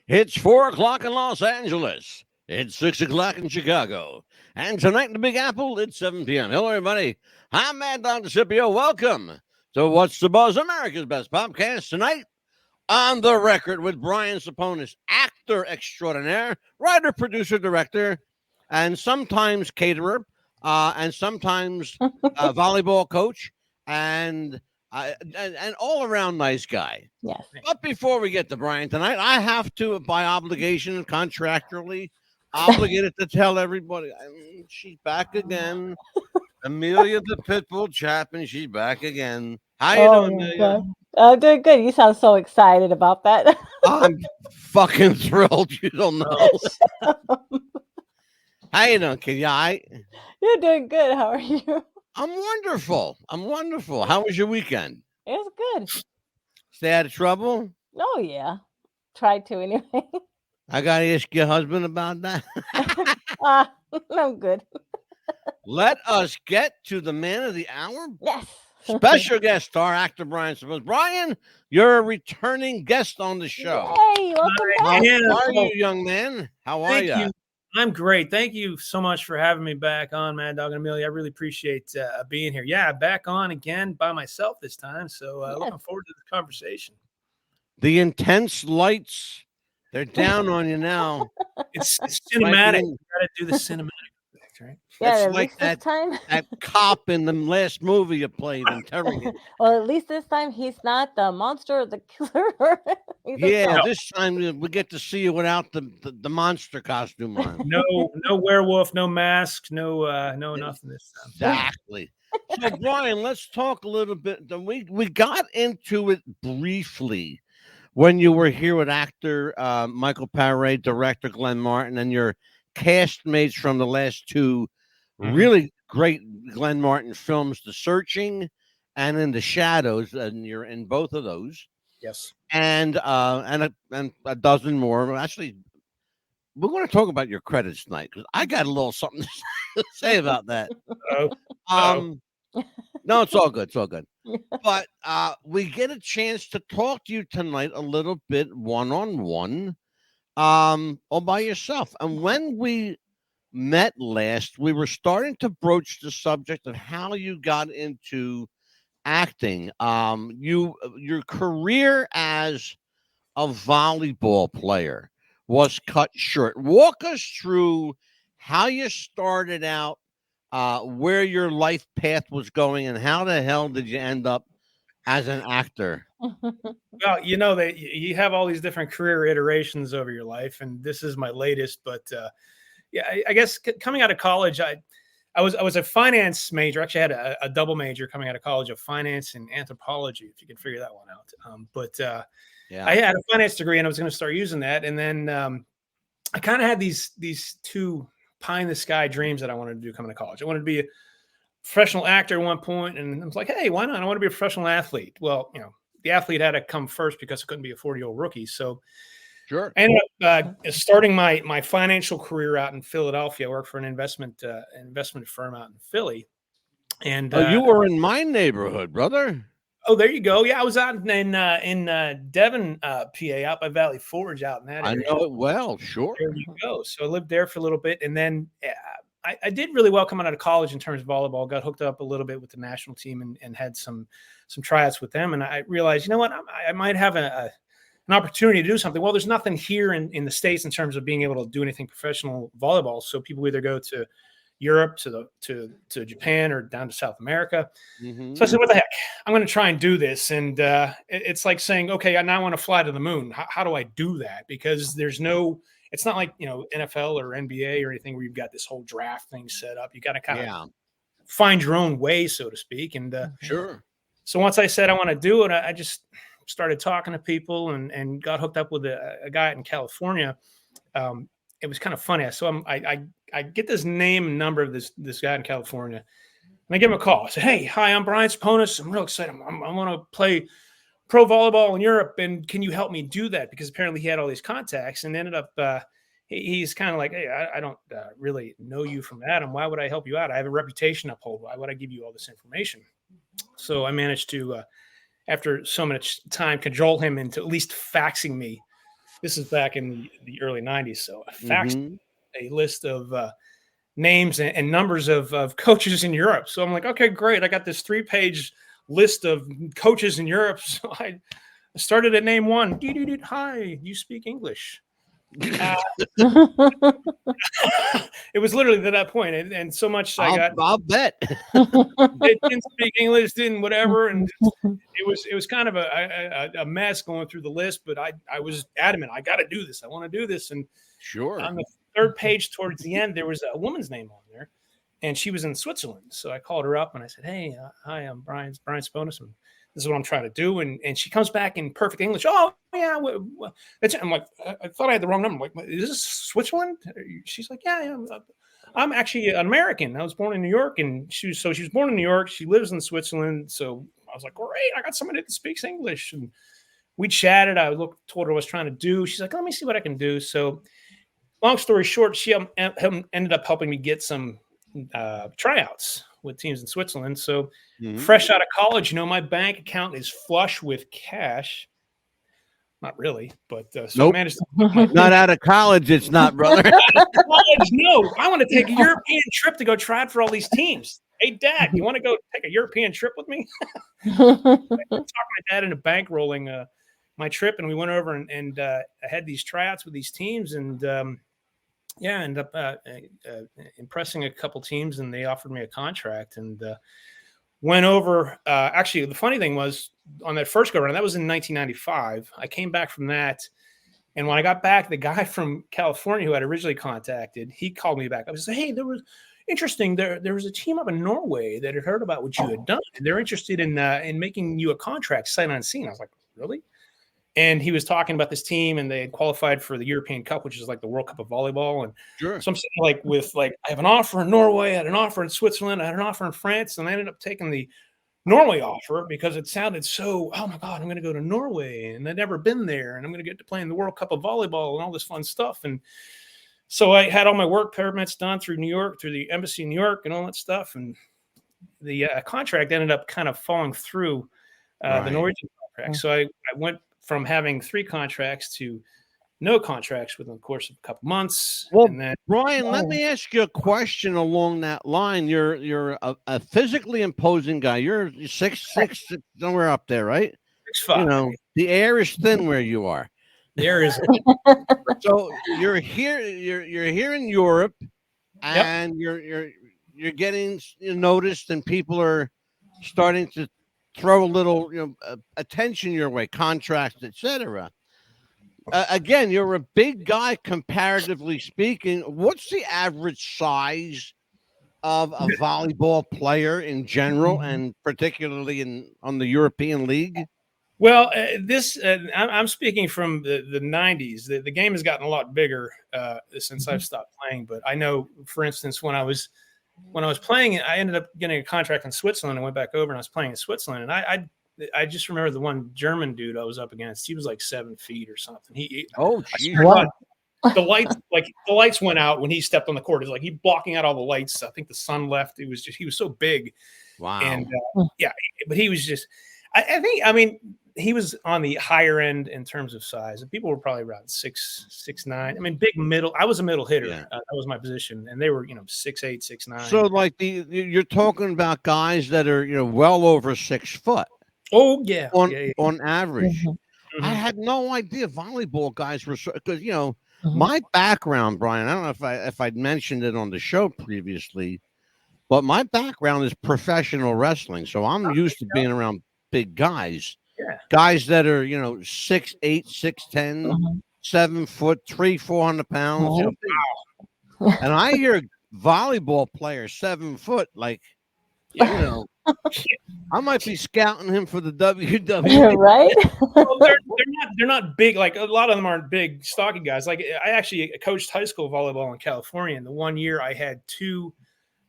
It's 4 o'clock in Los Angeles. It's 6 o'clock in Chicago. And tonight in the Big Apple, it's 7 p.m. Hello, everybody. I'm Mad Dr. Scipio. Welcome to What's the Buzz, America's Best Podcast. Tonight, on the record with Brian Ceponis, actor extraordinaire, writer, producer, director, and sometimes caterer, and sometimes volleyball coach, and an all-around nice guy. Yes. But before we get to Brian tonight, I have to, by obligation, contractually, obligated to tell everybody she's back again. Amelia the Pitbull Chapman, she's back again. How you doing, Amelia? I'm doing good. You sound so excited about that. I'm fucking thrilled. You don't know. How you doing, kid? Yeah, You're doing good. How are you? I'm wonderful. How was your weekend? It's good. Stay out of trouble? Oh, yeah. Try to anyway. I got to ask your husband about that. I'm good. Let us get to the man of the hour. Yes. Special guest star, actor Brian Ceponis. Brian, you're a returning guest on the show. Hey, welcome back. How are you, young man? How are you? I'm great. Thank you so much for having me back on, Mad Dog and Amelia. I really appreciate being here. Yeah, back on again by myself this time. So looking forward to the conversation. The intense lights, they're down on you now. It's cinematic. You got to do the cinematic effect, right? Yeah, it's like that cop in the last movie you played in Terry. Well, at least this time he's not the monster or the killer. This time we get to see you without the monster costume on. No werewolf, no mask, no nothing this time. Exactly. So Brian, let's talk a little bit. We got into it briefly when you were here with actor Michael Paré, director Glenn Martin, and your castmates from the last two really great Glenn Martin films, The Searching and In the Shadows, and you're in both of those. Yes. And a dozen more. Actually, we're going to talk about your credits tonight because I got a little something to say about that. No, it's all good. It's all good. But we get a chance to talk to you tonight a little bit one-on-one, all by yourself. And when we met last, we were starting to broach the subject of how you got into acting. Your career as a volleyball player was cut short. Walk us through how you started out, where your life path was going, and how the hell did you end up as an actor? Well, you know that you have all these different career iterations over your life, and this is my latest. But I guess coming out of college, I was a finance major. Actually, I had a double major coming out of college of finance and anthropology, if you can figure that one out. I had a finance degree, and I was going to start using that. And then I kind of had these two pie in the sky dreams that I wanted to do coming to college. I wanted to be a professional actor at one point, and I was like, hey, why not? I want to be a professional athlete. Well, the athlete had to come first because I couldn't be a 40-year-old rookie. So sure. I ended up starting my financial career out in Philadelphia. I worked for an investment firm out in Philly. And you were in my neighborhood, brother. Oh, there you go. Yeah, I was out in Devon, PA, out by Valley Forge, out in that area. I know it well. Sure. There you go. So I lived there for a little bit, and then I did really well coming out of college in terms of volleyball. Got hooked up a little bit with the national team and had some tryouts with them. And I realized, you know what, I might have an opportunity to do something. Well, there's nothing here in the States in terms of being able to do anything professional volleyball. So people either go to Europe, to Japan, or down to South America. So I said, what the heck? I'm going to try and do this. And it's like saying, okay, I now want to fly to the moon. How do I do that? Because it's not like, NFL or NBA or anything where you've got this whole draft thing set up. You got to kind of find your own way, so to speak. And sure. So once I said I want to do it, I just started talking to people and got hooked up with a guy in California. It was kind of funny. So I get this name and number of this guy in California, and I give him a call. I said, hey, hi, I'm Brian Ceponis. I'm real excited. I want to play pro volleyball in Europe, and can you help me do that? Because apparently he had all these contacts, and ended up he's kind of like, hey, I don't really know you from Adam. Why would I help you out? I have a reputation to uphold. Why would I give you all this information? So I managed to, after so much time, cajole him into at least faxing me This is back in the early 90s. So I faxed Mhm. a list of names and numbers of coaches in Europe. So I'm like, okay, great. I got this 3-page list of coaches in Europe. So I started at name one. Hi, you speak English? It was literally to that point, and so much I got. I'll bet. They didn't speak English, didn't whatever, and it was kind of a mess going through the list. But I was adamant. I got to do this. I want to do this. And Sure. on the third page towards the end, there was a woman's name on there, and she was in Switzerland. So I called her up and I said, "Hey, hi, I'm Brian Ceponis, and this is what I'm trying to do." And she comes back in perfect English. Oh yeah, I'm like, I thought I had the wrong number. I'm like, is this Switzerland? She's like, yeah. I'm actually an American. I was born in New York, and she was born in New York. She lives in Switzerland. So I was like, great, I got somebody that speaks English. And we chatted. I told her what I was trying to do. She's like, let me see what I can do. So long story short, she ended up helping me get some tryouts with teams in Switzerland. So fresh out of college, my bank account is flush with cash. Not really, but so nope. I managed to not out of college. It's not, brother. college, no. I want to take a European trip to go try out for all these teams. Hey, Dad, you want to go take a European trip with me? I talked my dad into bankrolling my trip, and we went over and I had these tryouts with these teams, and ended up impressing a couple teams, and they offered me a contract, and went over. Actually, the funny thing was, on that first go around, that was in 1995. I came back from that, and when I got back, the guy from California who had originally contacted, he called me back. I was like, hey, there was interesting. There was a team up in Norway that had heard about what you had done, and they're interested in making you a contract sight unseen. I was like, really? And he was talking about this team, and they had qualified for the European Cup, which is like the World Cup of volleyball. And sure. So I'm sitting I have an offer in Norway, I had an offer in Switzerland, I had an offer in France, and I ended up taking the Norway offer because it sounded so, oh my God, I'm going to go to Norway, and I'd never been there, and I'm going to get to play in the World Cup of volleyball and all this fun stuff. And so I had all my work permits done through New York, through the embassy in New York, and all that stuff. And the contract ended up kind of falling through the Norwegian contract. So I went from having 3 contracts to no contracts within the course of a couple months. Well, and then, Brian, let me ask you a question along that line. You're a physically imposing guy. You're 6'6", somewhere up there, right? 6'5". The air is thin where you are. The air is. So you're here. You're here in Europe, and you're getting noticed, and people are starting to throw a little attention your way, contracts, etc. Again, you're a big guy comparatively speaking. What's the average size of a volleyball player in general, and particularly on the European League? Well, I'm speaking from the 90s. The game has gotten a lot bigger since I've stopped playing. But I know, for instance, when I was playing, I ended up getting a contract in Switzerland. I went back over and I was playing in Switzerland, and I just remember the one German dude I was up against. He was like 7 feet or something. The lights went out when he stepped on the court. It's like he blocking out all the lights. I think the sun left. He was so big. Wow. And but he was just. I mean, he was on the higher end in terms of size. And people were probably around 6'9". I mean, big middle. I was a middle hitter. Yeah. That was my position, and they were 6'8", 6'9". So, you're talking about guys that are well over 6 foot. Oh yeah, on average. Mm-hmm. I had no idea volleyball guys were because my background, Brian. I don't know if I'd mentioned it on the show previously, but my background is professional wrestling, so I'm used to being around big guys. Yeah. Guys that are 6'8", 6'10", 7 foot, 400 pounds. Wow. And I hear volleyball players 7 foot, I might be scouting him for the WWE. Right? Well, they're not big. Like, a lot of them aren't big, stocky guys. Like, I actually coached high school volleyball in California, and the one year I had 2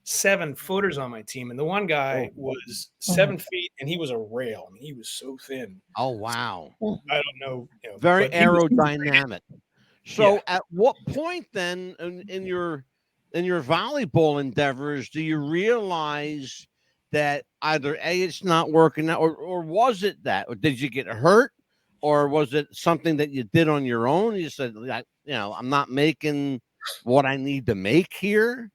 7-footers on my team, and the one guy was 7 feet, and he was a rail. I mean, he was so thin. Oh wow! I don't know. Very aerodynamic. So, at what point then in your volleyball endeavors do you realize that either A, it's not working out, or was it that? Or did you get hurt? or was it something that you did on your own? You said, I'm not making what I need to make here.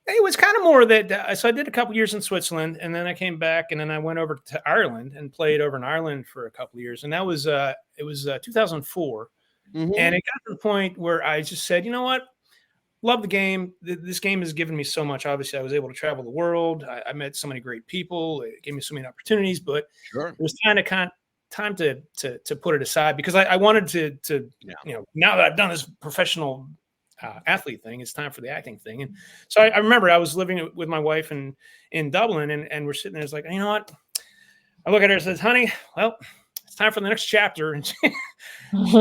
It was kind of more that. So I did a couple years in Switzerland, and then I came back, and then I went over to Ireland and played over in Ireland for a couple of years. And that was it was 2004, and it got to the point where I just said, you know what, love the game. This game has given me so much. Obviously, I was able to travel the world. I met so many great people. It gave me so many opportunities. But it was time to put it aside, because I wanted to now that I've done this professional athlete thing, it's time for the acting thing. And so I remember I was living with my wife in Dublin, and we're sitting there. It's like, you know what? I look at her and says, honey, well, it's time for the next chapter. And she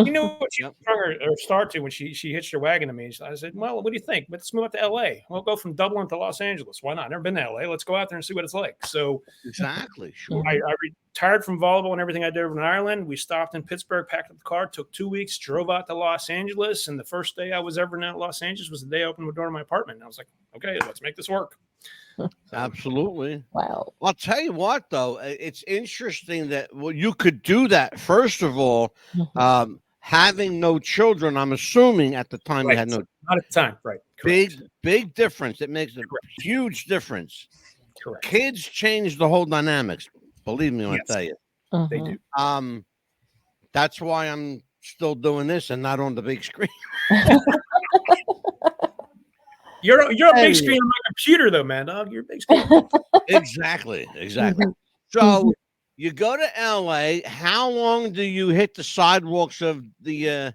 knew what she strung her start to when she hitched her wagon to me. I said, well, what do you think? Let's move out to LA. We'll go from Dublin to Los Angeles. Why not? Never been to LA. Let's go out there and see what it's like. So exactly. Sure. I retired from volleyball and everything I did over in Ireland. We stopped in Pittsburgh, packed up the car, took 2 weeks, drove out to Los Angeles. And the first day I was ever in Los Angeles was the day I opened the door to my apartment. And I was like, okay, let's make this work. Absolutely. Wow. I'll tell you what, though, it's interesting that you could do that. First of all, having no children, I'm assuming at the time you had no. Not at the time, right? Correct. Big difference. It makes a huge difference. Correct. Kids change the whole dynamics. Believe me when I tell you, they do. That's why I'm still doing this and not on the big screen. You're a big screen on my computer, though, man, dog. You're a big screen. Exactly. So you go to LA. How long do you hit the sidewalks of the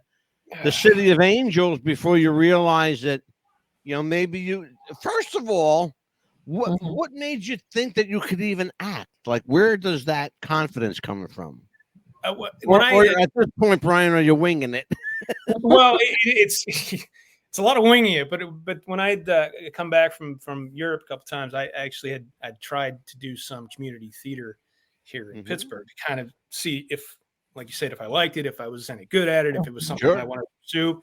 city of angels before you realize that, maybe you? First of all, what made you think that you could even act? Like, where does that confidence come from? Or at this point, Brian, are you winging it? Well, it's a lot of winging it, but when I'd come back from Europe a couple times, I actually I'd tried to do some community theater here in Pittsburgh to kind of see if, like you said, if I liked it, if I was any good at it, if it was something I wanted to pursue.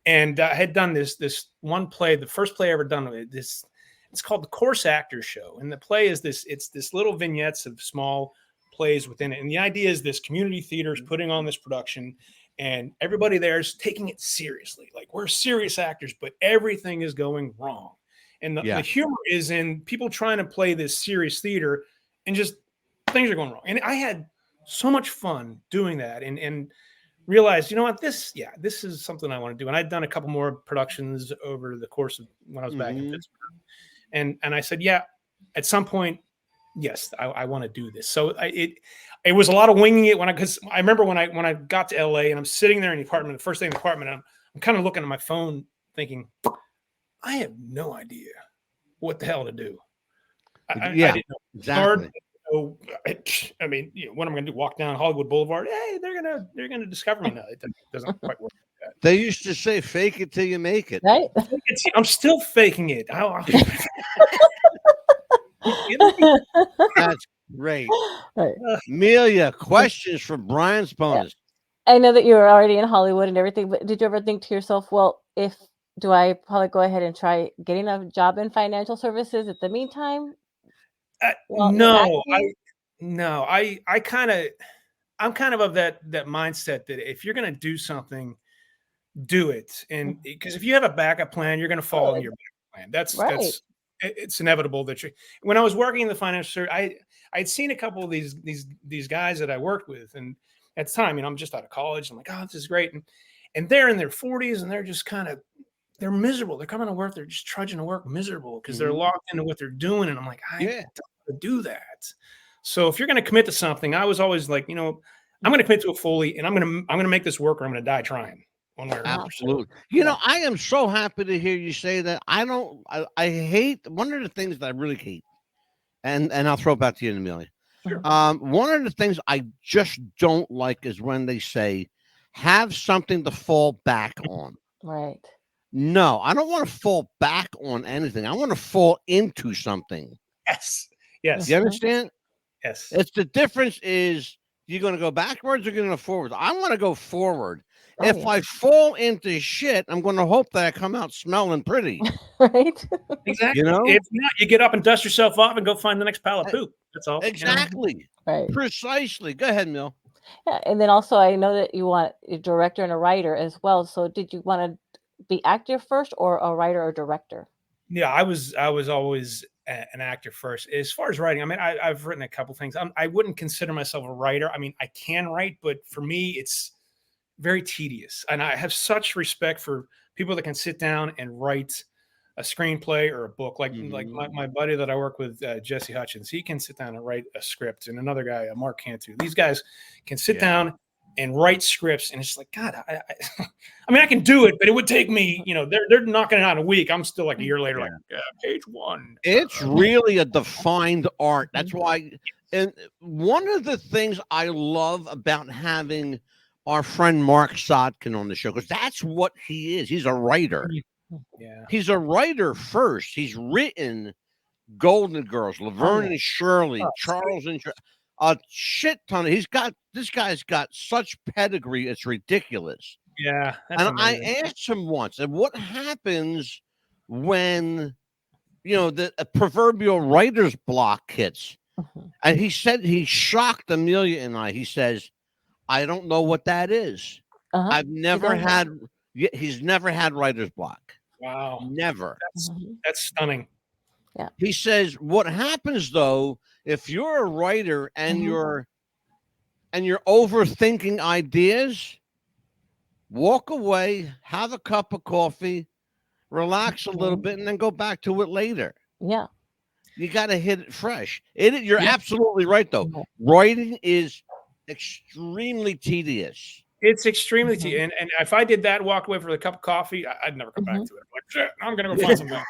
And I had done this one play, the first play I ever done. It's called the Course Actors Show, and the play is this little vignettes of small plays within it. And the idea is this community theater is putting on this production. And everybody there is taking it seriously. Like, we're serious actors, but everything is going wrong. And the humor is in people trying to play this serious theater and just things are going wrong. And I had so much fun doing that and realized, you know what, this is something I want to do. And I'd done a couple more productions over the course of when I was back in Pittsburgh. And I said, at some point, yes, I want to do this. So it was a lot of winging it because I remember when I got to LA and I'm sitting there in the apartment, the first day in the apartment, I'm kind of looking at my phone thinking, I have no idea what the hell to do. I didn't know. Exactly. I mean, what am I going to do? Walk down Hollywood Boulevard? Hey, they're gonna discover me now. It doesn't quite work like that. They used to say, "Fake it till you make it." Right? I'm still faking it. That's great. Right. Amelia, questions for Brian Ceponis. I know that you were already in Hollywood and everything, but did you ever think to yourself, well, do I probably go ahead and try getting a job in financial services at the meantime? I'm kind of that mindset that if you're going to do something, do it. And because if you have a backup plan, you're going to follow your backup plan. It's inevitable that when I was working in the financial service, I'd seen a couple of these guys that I worked with. And at the time, I'm just out of college. I'm like, oh, this is great. And they're in their 40s and they're just they're miserable. They're coming to work. They're just trudging to work miserable because they're locked into what they're doing. And I'm like, I don't want to do that. So if you're going to commit to something, I was always like, I'm going to commit to it fully and I'm going to make this work or I'm going to die trying. Absolutely. I am so happy to hear you say that. I hate one of the things that I really hate, and I'll throw it back to you in a million. Sure. One of the things I just don't like is when they say, have something to fall back on. Right. No, I don't want to fall back on anything. I want to fall into something. Yes. You understand? Yes. It's the difference is you're going to go backwards or you're going to go forward. I want to go forward. If I fall into shit, I'm going to hope that I come out smelling pretty. Right? Exactly. If not, you get up and dust yourself off and go find the next pile of poop. That's all. Exactly. Right. Precisely. Go ahead, Mill. Yeah, and then also I know that you want a director and a writer as well. So did you want to be actor first or a writer or director? Yeah, I was always an actor first. As far as writing, I mean, I've written a couple things. I wouldn't consider myself a writer. I mean, I can write, but for me, it's very tedious. And I have such respect for people that can sit down and write a screenplay or a book. Like my buddy that I work with, Jesse Hutchins, he can sit down and write a script, and another guy, Mark Cantu. These guys can sit down and write scripts, and it's like, God, I mean, I can do it, but it would take me, they're knocking it out in a week. I'm still like a year later, like page 1. It's really a defined art. That's why, and one of the things I love about having our friend Mark Sotkin on the show, because that's what he is. He's a writer. Yeah, He's a writer first. He's written Golden Girls, Laverne and Shirley, Charles and a shit ton. This guy's got such pedigree. It's ridiculous. Yeah, and amazing. I asked him once, and what happens when the proverbial writer's block hits? And he said he shocked Amelia and I. He says, "I don't know what that is. I've never had. He's never had writer's block. Wow, never. That's stunning." Yeah. He says, what happens though, if you're a writer and you're overthinking ideas, walk away, have a cup of coffee, relax a little bit, and then go back to it later. Yeah. You got to hit it fresh. You're absolutely right though. Writing is extremely tedious. It's extremely tedious. And if I did that and walked away for a cup of coffee, I'd never come back to it. I'm like, shit, I'm going to go find something.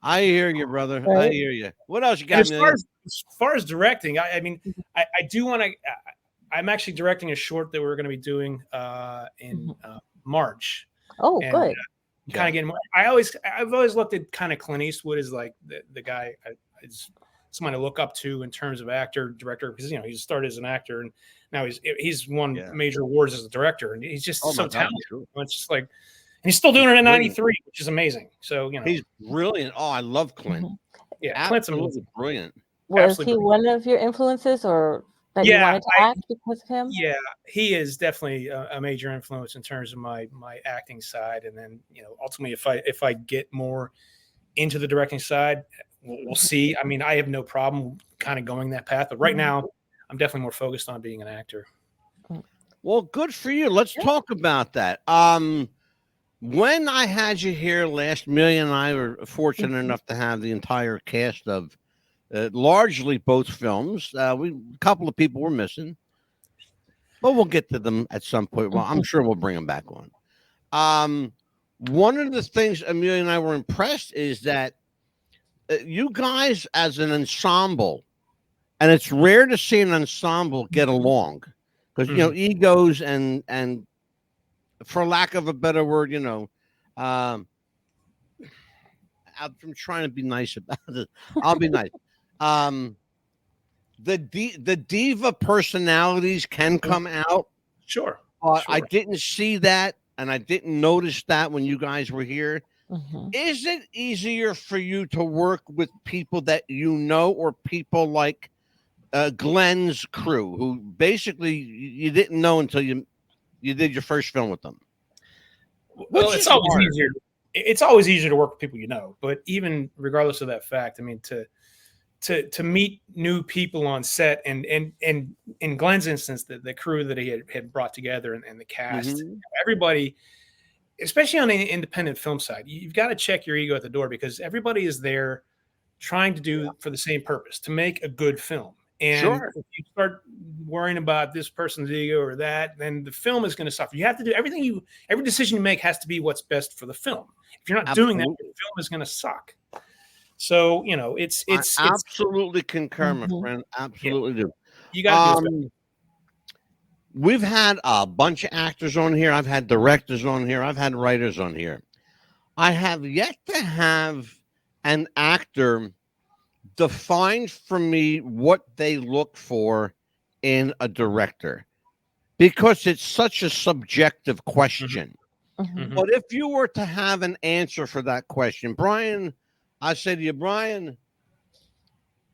I hear you, brother. Right? I hear you. What else you got? As far as directing, I mean, I do want to. I'm actually directing a short that we're going to be doing in March. Oh, and, good. Kind of getting more. I've always looked at kind of Clint Eastwood as like the guy is someone to look up to in terms of actor, director, because he started as an actor and now he's won major awards as a director, and he's just so talented. It's just like, and he's still doing it in '93, which is amazing. So he's brilliant. Oh, I love Clint. Yeah, absolutely brilliant. Was he one of your influences, or that you wanted to act because of him? Yeah, he is definitely a major influence in terms of my acting side, and then ultimately if I get more into the directing side, we'll see. I mean, I have no problem kind of going that path, but right now I'm definitely more focused on being an actor. Well, good for you. Let's talk about that. When I had you here last, Amelia and I were fortunate enough to have the entire cast of largely both films. A couple of people were missing, but we'll get to them at some point. Well, I'm sure we'll bring them back on. One of the things Amelia and I were impressed is that you guys as an ensemble, and it's rare to see an ensemble get along because, egos and for lack of a better word, I'm trying to be nice about it. I'll be nice. The diva personalities can come out. Sure. I didn't see that, and I didn't notice that when you guys were here. Is it easier for you to work with people that or people like Glenn's crew, who basically you didn't know until you did your first film with them? Well, it's always easier. It's always easier to work with people but even regardless of that fact, I mean, to meet new people on set, and in Glenn's instance, the crew that he had brought together and the cast, everybody, especially on the independent film side, you've got to check your ego at the door, because everybody is there trying to do for the same purpose, to make a good film. And if you start worrying about this person's ego or that, then the film is going to suffer. You have to do every decision you make has to be what's best for the film. If you're not doing that, the film is going to suck. So, it's absolutely concur, my friend. Absolutely do. You got to do it. We've had a bunch of actors on here. I've had directors on here. I've had writers on here. I have yet to have an actor define for me what they look for in a director, because it's such a subjective question. But if you were to have an answer for that question, Brian, I say to you, Brian,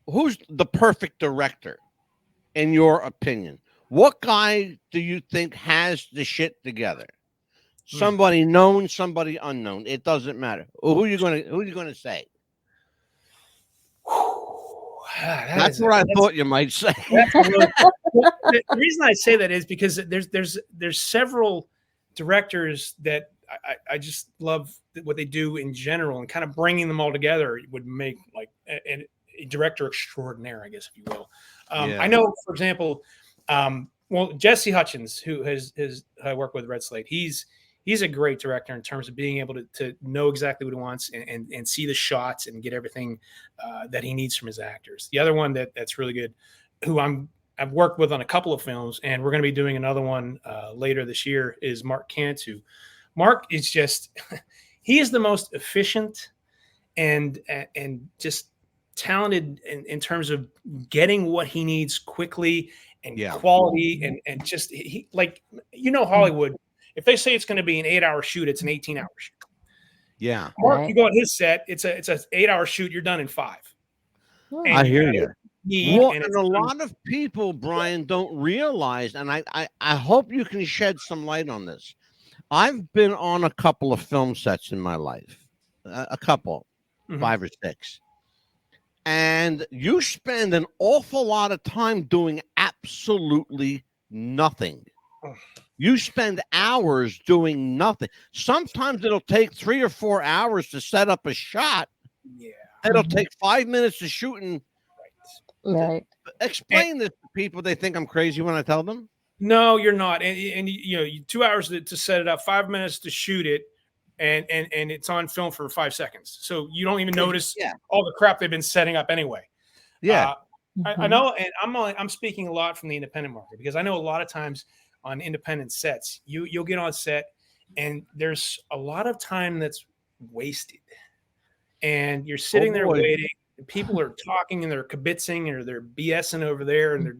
who's the perfect director? in your opinion? What guy do you think has the shit together? Somebody known, somebody unknown. It doesn't matter. Who are you gonna say? That's what I thought you might say. The reason I say that is because there's several directors that I just love what they do in general, and kind of bringing them all together would make like a director extraordinaire, I guess, if you will. I know, for example, Jesse Hutchins, who has I work with RedSlate, he's a great director in terms of being able to know exactly what he wants and see the shots and get everything that he needs from his actors. The other one that's really good, who I've worked with on a couple of films, and we're going to be doing another one later this year, is Mark Cantu. Mark is just, he is the most efficient and just talented in terms of getting what he needs quickly and quality and just he, like, Hollywood, if they say it's going to be an 8-hour shoot, it's an 18-hour shoot. Yeah. Mark, you go on his set, it's a 8-hour shoot, you're done in 5. I hear you. And a lot of people, Brian, don't realize, and I hope you can shed some light on this. I've been on a couple of film sets in my life, a couple, 5 or 6. And you spend an awful lot of time doing absolutely nothing. You spend hours doing nothing. Sometimes it'll take 3 or 4 hours to set up a shot. Yeah. It'll take 5 minutes to shoot. And right. Explain this to people. They think I'm crazy when I tell them. No, you're not. And 2 hours to set it up, 5 minutes to shoot it, and it's on film for 5 seconds. So you don't even notice all the crap they've been setting up anyway. Yeah. I know, and I'm speaking a lot from the independent market, because I know a lot of times on independent sets, you'll get on set and there's a lot of time that's wasted, and you're sitting there waiting, and people are talking and they're kibitzing or they're BSing over there and they're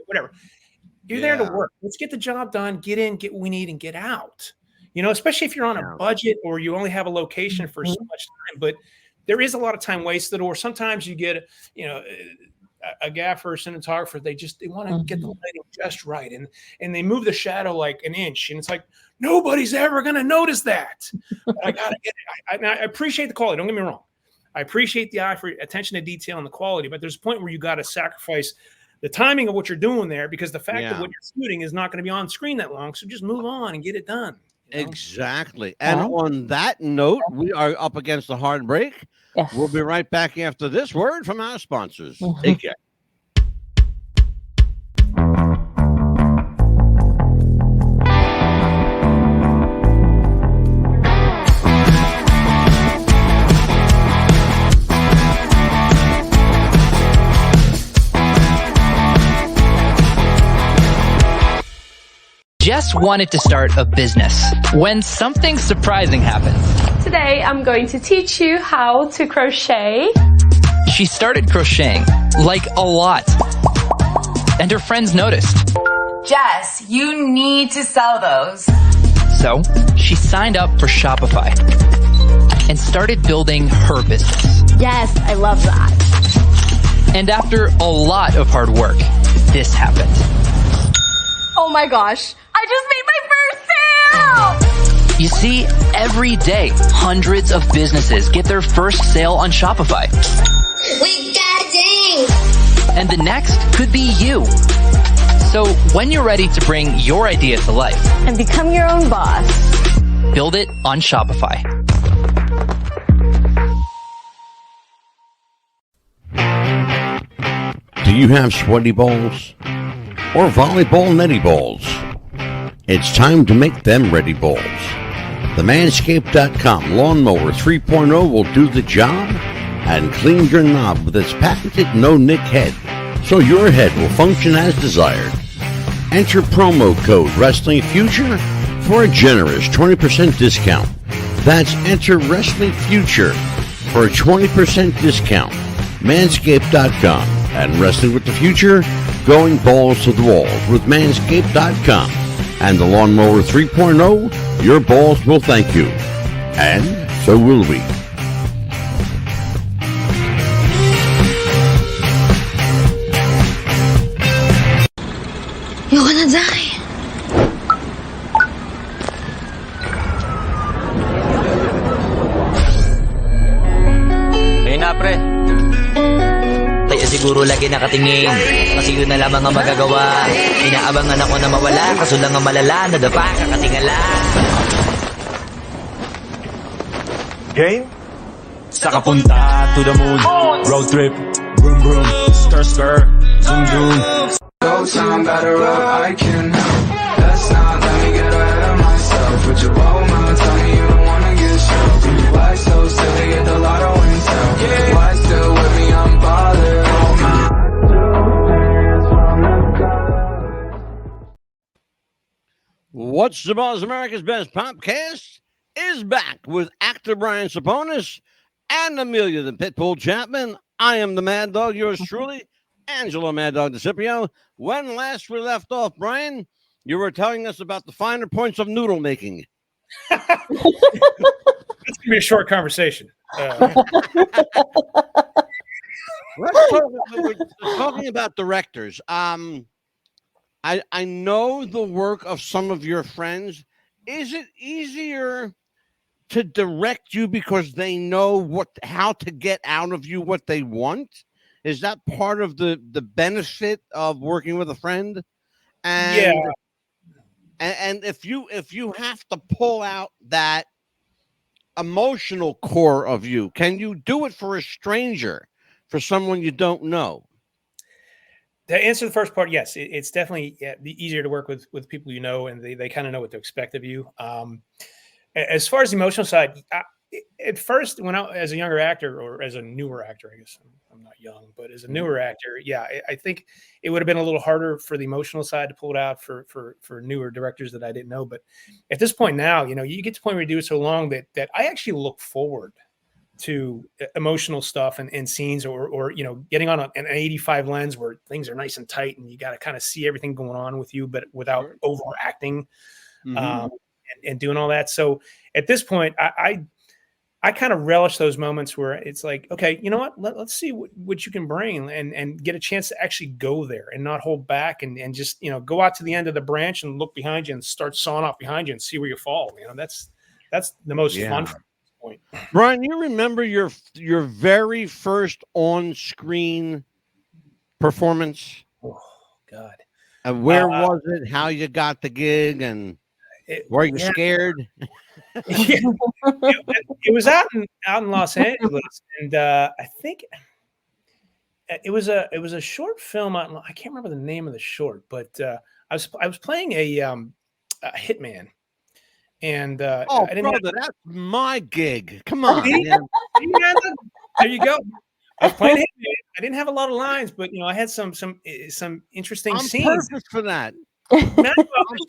whatever. You're there to work. Let's get the job done, get in, get what we need, and get out. Especially if you're on a budget or you only have a location for so much time. But there is a lot of time wasted, or sometimes you get a gaffer or cinematographer, they want to get the lighting just right, and they move the shadow like an inch, and it's like nobody's ever going to notice that. I gotta get it. I appreciate the quality, don't get me wrong. I appreciate the eye for attention to detail and the quality, but there's a point where you got to sacrifice the timing of what you're doing there, because the fact that what you're shooting is not going to be on screen that long. So just move on and get it done. Exactly. And on that note, we are up against the hard break. Yes. We'll be right back after this word from our sponsors. Take care. Jess wanted to start a business when something surprising happened. Today, I'm going to teach you how to crochet. She started crocheting, like a lot. And her friends noticed. Jess, you need to sell those. So she signed up for Shopify and started building her business. Yes, I love that. And after a lot of hard work, this happened. Oh my gosh, I just made my first sale! You see, every day, hundreds of businesses get their first sale on Shopify. We got ding! And the next could be you. So when you're ready to bring your idea to life And become your own boss. build it on Shopify. Do you have sweaty balls or volleyball netty balls? It's time to make them ready balls. The Manscaped.com Lawnmower 3.0 will do the job and clean your knob with its patented no-nick head, so your head will function as desired. Enter promo code Wrestling Future for a generous 20% discount. That's enter Wrestling Future for a 20% discount. Manscaped.com and Wrestling with the Future, going balls to the walls with Manscaped.com and the Lawnmower 3.0. Your balls will thank you, and so will we. gonna die. Ayun na, pre. Kaya siguro lagi nakatingin, kasi yun na lamang ang magagawa. Inaabangan ako na mawala, kaso lang ang malala, nadapa, kakatingala. Game? Sa kapunta to the moon, road trip, vroom vroom, skr skr, zoom zoom. Go time, better up, I can help. Let's not let me get ahead of myself. With your low mouth, tell me you don't wanna get stroked. Why so silly, get the lotto and tell. Why still with me, I'm bothered. Oh my. What's the Buzz? America's Best Popcast is back with actor Brian Ceponis and Amelia the Pitbull Chapman. I am the Mad Dog, yours truly, Angelo Mad Dog DeCipio. When last we left off, Brian, you were telling us about the finer points of noodle making. It's gonna be a short conversation. We're talking about directors. I know the work of some of your friends. Is it easier to direct you because they know how to get out of you what they want? Is that part of the benefit of working with a friend? And, Yeah. And if you have to pull out that emotional core of you, can you do it for a stranger, for someone you don't know? To answer the first part, yes, it's definitely easier to work with people you know, and they kind of know what to expect of you. As far as the emotional side, at first, as a younger actor, or as a newer actor, I guess I'm not young, but as a newer actor, yeah, I think it would have been a little harder for the emotional side to pull it out for newer directors that I didn't know. But at this point now, you get to the point where you do it so long that I actually look forward to emotional stuff and scenes, or getting on an 85 lens where things are nice and tight and you got to kind of see everything going on with you, but without overacting and doing all that. So at this point, I kind of relish those moments where it's like, okay, you know what? Let's see what you can bring and get a chance to actually go there and not hold back and just, go out to the end of the branch and look behind you and start sawing off behind you and see where you fall. That's the most fun. Point. Brian, you remember your very first on-screen performance? Oh God! And where was it? How you got the gig? And were you scared? It was out in Los Angeles, and I think it was a short film. I can't remember the name of the short, but I was playing a hitman. And I didn't that's my gig. Come on. There you go. I was playing Hitman. I didn't have a lot of lines, but I had some interesting scenes. Perfect for that. I'm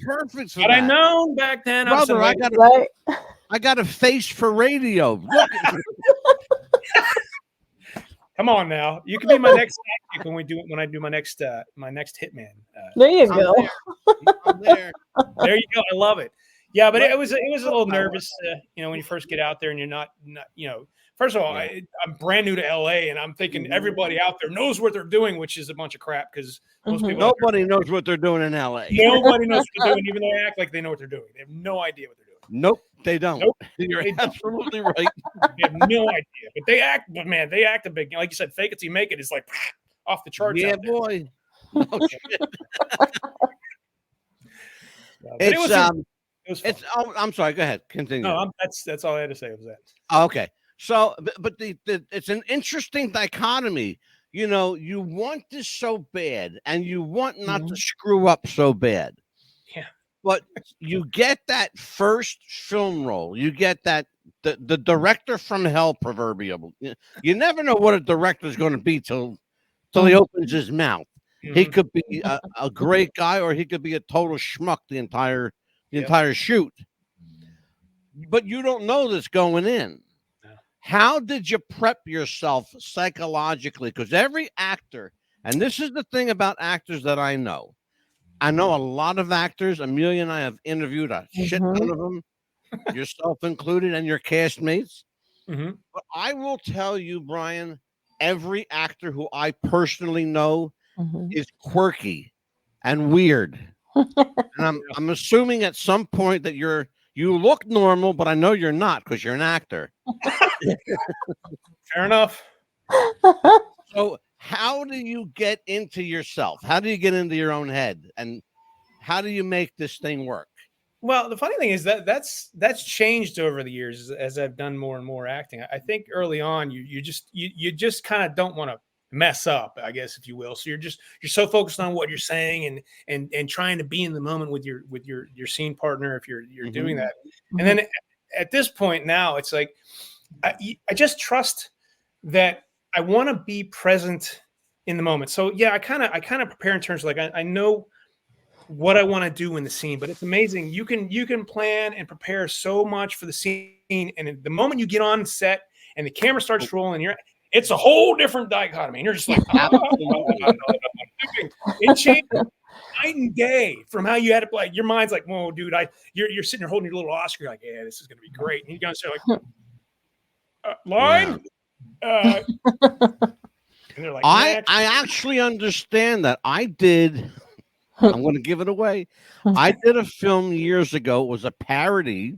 perfect for that. I known back then. Brother, I got a face for radio. Come on now, you can be my next tactic when I do my next Hitman. There you go. I'm there. There you go. I love it. Yeah, but it was a little nervous, when you first get out there and you're not first of all, I'm brand new to LA and I'm thinking everybody out there knows what they're doing, which is a bunch of crap because most people nobody knows what they're doing in LA. Nobody knows what they're doing, even though they act like they know what they're doing. They have no idea what they're doing. Nope, they don't. Nope, You're absolutely right. They have no idea, but they act. But man, they act a big. Like you said, fake it till you make it is like off the charts. Yeah, boy. No shit. I'm sorry. Go ahead. Continue. No, that's all I had to say was that. Okay. So, but it's an interesting dichotomy. You want this so bad, and you want not to screw up so bad. Yeah. But you get that first film role. You get that the director from hell proverbial. You never know what a director is going to be till he opens his mouth. He could be a great guy, or he could be a total schmuck the entire shoot. But you don't know this going in. How did you prep yourself psychologically? Because every actor, and this is the thing about actors that I know a lot of actors. Amelia and I have interviewed a shit ton of them, yourself included, and your castmates. But I will tell you, Brian, every actor who I personally know is quirky and weird And I'm assuming at some point that you look normal, but I know you're not because you're an actor. Fair enough. So how do you get into yourself? How do you get into your own head? And how do you make this thing work? Well, the funny thing is that's changed over the years as I've done more and more acting. I think early on you just kind of don't want to mess up, I guess, if you will. So you're so focused on what you're saying and trying to be in the moment with your scene partner if you're doing that. And then at this point now, it's like I just trust that I want to be present in the moment. So yeah, I kind of prepare in terms of like I know what I want to do in the scene, but it's amazing. You can plan and prepare so much for the scene, and the moment you get on set and the camera starts rolling, it's a whole different dichotomy. And you're just like, it changed night and day from how you had to play. Your mind's like, whoa, dude, you're sitting there holding your little Oscar, you're like, yeah, this is gonna be great. And you guys are like, line. And they're like, I actually understand that. I'm going to give it away. I did a film years ago. It was a parody.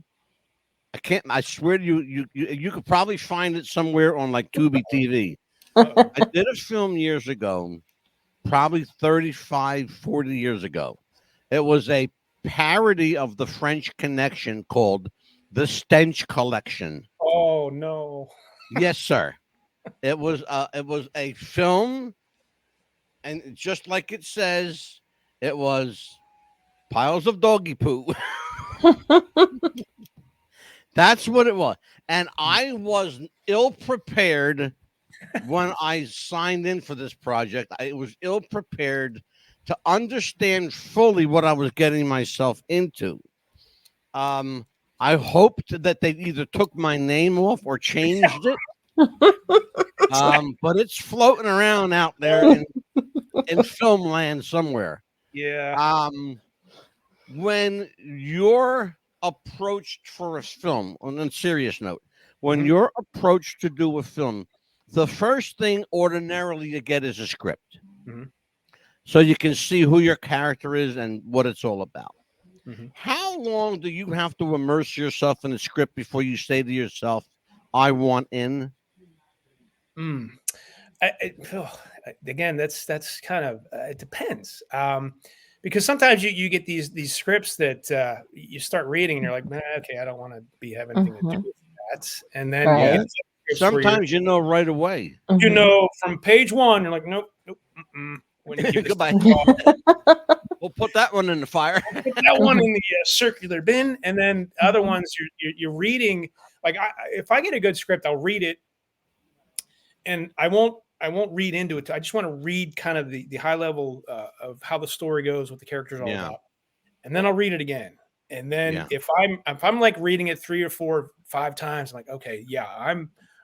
I swear to you, you could probably find it somewhere on like Tubi TV. I did a film years ago, probably 35, 40 years ago. It was a parody of the French Connection called The Stench Collection. Oh, no. Yes, sir. It was a film, and just like it says, it was piles of doggy poo. That's what it was. And I was ill prepared when I signed in for this project. I was ill prepared to understand fully what I was getting myself into. I hoped that they either took my name off or changed it. But it's floating around out there in film land somewhere. Yeah. When you're approached for a film, on a serious note, when you're approached to do a film, the first thing ordinarily you get is a script. So you can see who your character is and what it's all about. How long do you have to immerse yourself in the script before you say to yourself, I want in? Again, that's kind of it depends, because sometimes you get these scripts that you start reading and you're like, man, okay, I don't want to be having anything to do with that. And then sometimes you know right away. You know from page one, you're like, nope. When you goodbye. We'll put that one in the fire. Put that one in the circular bin, and then other ones you're reading. Like if I get a good script, I'll read it, and I won't read into it. I just want to read kind of the high level of how the story goes, what the characters are all about, and then I'll read it again. And then if I'm like reading it 3 or 4 or 5 times, I'm like, okay, yeah,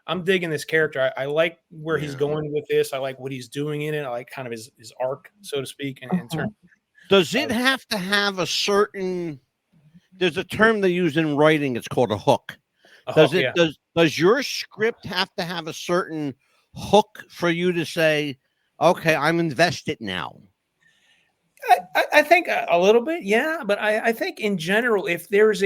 I'm digging this character. I like where he's going with this. I like what he's doing in it. I like kind of his arc, so to speak. In terms, does it have to have a certain? There's a term they use in writing. It's called a hook. Does your script have to have a certain hook for you to say, okay, I'm invested now? I think a little bit, yeah. But I think in general, if there's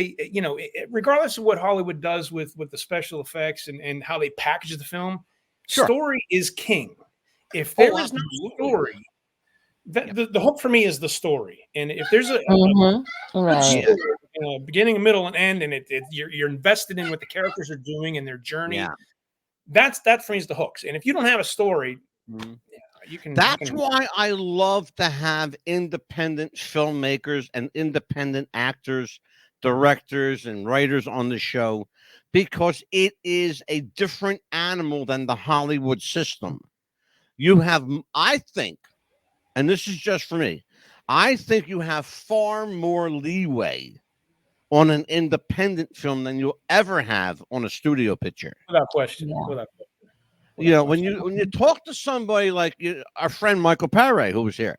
regardless of what Hollywood does with the special effects and how they package the film, story is king. If there is no story, the hook for me is the story. And if there's a story, beginning, middle, and end, and you're invested in what the characters are doing and their journey, that for me is the hooks. And if you don't have a story, That's why I love to have independent filmmakers and independent actors, directors, and writers on the show, because it is a different animal than the Hollywood system. You have, I think, and this is just for me, I think you have far more leeway on an independent film than you'll ever have on a studio picture. Without question. Without question. You know, when you talk to somebody like our friend Michael Paré, who was here,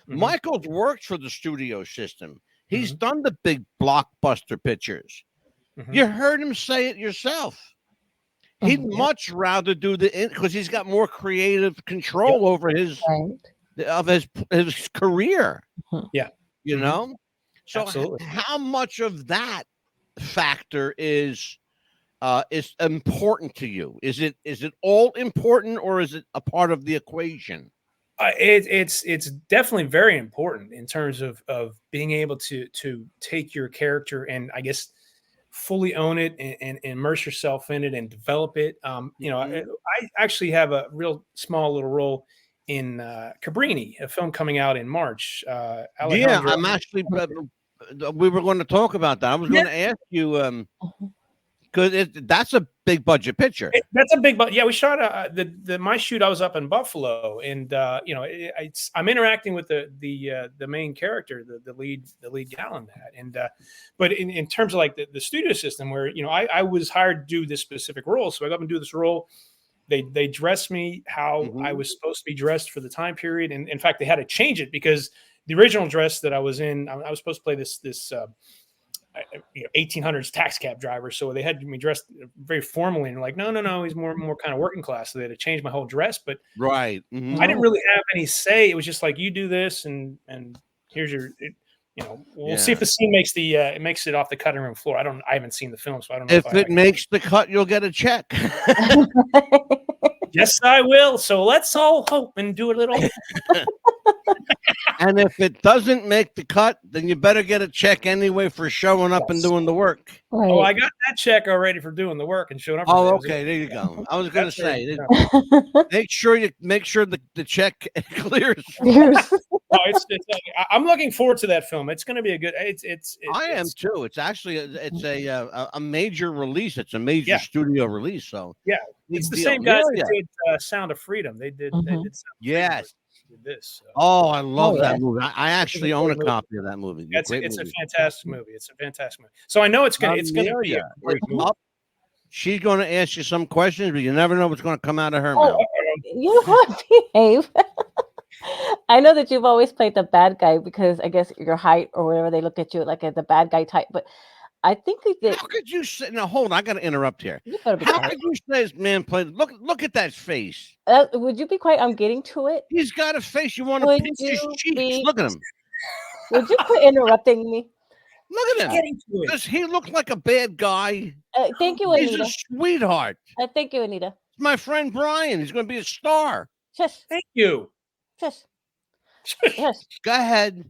Michael's worked for the studio system. He's done the big blockbuster pictures. You heard him say it yourself. He'd much rather do because he's got more creative control over his career. Yeah. You know, So Absolutely. how much of that factor is important to you? Is it all important, or is it a part of the equation? It's definitely very important in terms of being able to take your character and, I guess, fully own it and immerse yourself in it and develop it. I actually have a real small little role in Cabrini, a film coming out in March. Yeah, Alejandro. I'm actually. We were going to talk about that. I was going to ask you because that's a big budget picture. That's a big, but yeah, we shot my shoot. I was up in Buffalo, and I'm interacting with the main character, the lead gal in that, and but in terms of like the studio system, where I was hired to do this specific role, so I go up and do this role. They dressed me how I was supposed to be dressed for the time period, and in fact, they had to change it because the original dress that I was in, I was supposed to play this 1800s tax cab driver, so they had me dressed very formally, and like, no, he's more kind of working class, so they had to change my whole dress. But right, I didn't really have any say. It was just like, you do this, and here's your, we'll see if the scene makes it makes it off the cutting room floor. I haven't seen the film, so I don't know if it makes the cut, you'll get a check. Yes, I will. So let's all hope and do a little. And if it doesn't make the cut, then you better get a check anyway for showing up and doing the work. Right. Oh, I got that check already for doing the work and showing up. Oh, okay, there you go. I was going to say, make sure the check clears. I'm looking forward to that film. It's going to be a good. I am too. It's actually a major release. It's a major studio release. So yeah, it's the same guys that did Sound of Freedom. They did. They did yes. Did this. So. Oh, I love that movie. I actually own a copy of that movie. It's a fantastic movie. It's a fantastic movie. So I know it's gonna be a great movie. She's going to ask you some questions, but you never know what's going to come out of her mouth. You want to behave. I know that you've always played the bad guy because I guess your height or whatever, they look at you like the bad guy type. But I think how could you say? Now, hold on. I got to interrupt here. How could you say this man played? Look at that face. Would you be quiet? I'm getting to it. He's got a face. You want to pinch his cheeks? Look at him. Would you quit interrupting me? Look at him. Does he look like a bad guy? Thank you, Anita. He's a sweetheart. Thank you, Anita. It's my friend Brian. He's going to be a star. Shush. Thank you. Shush. Yes. Go ahead.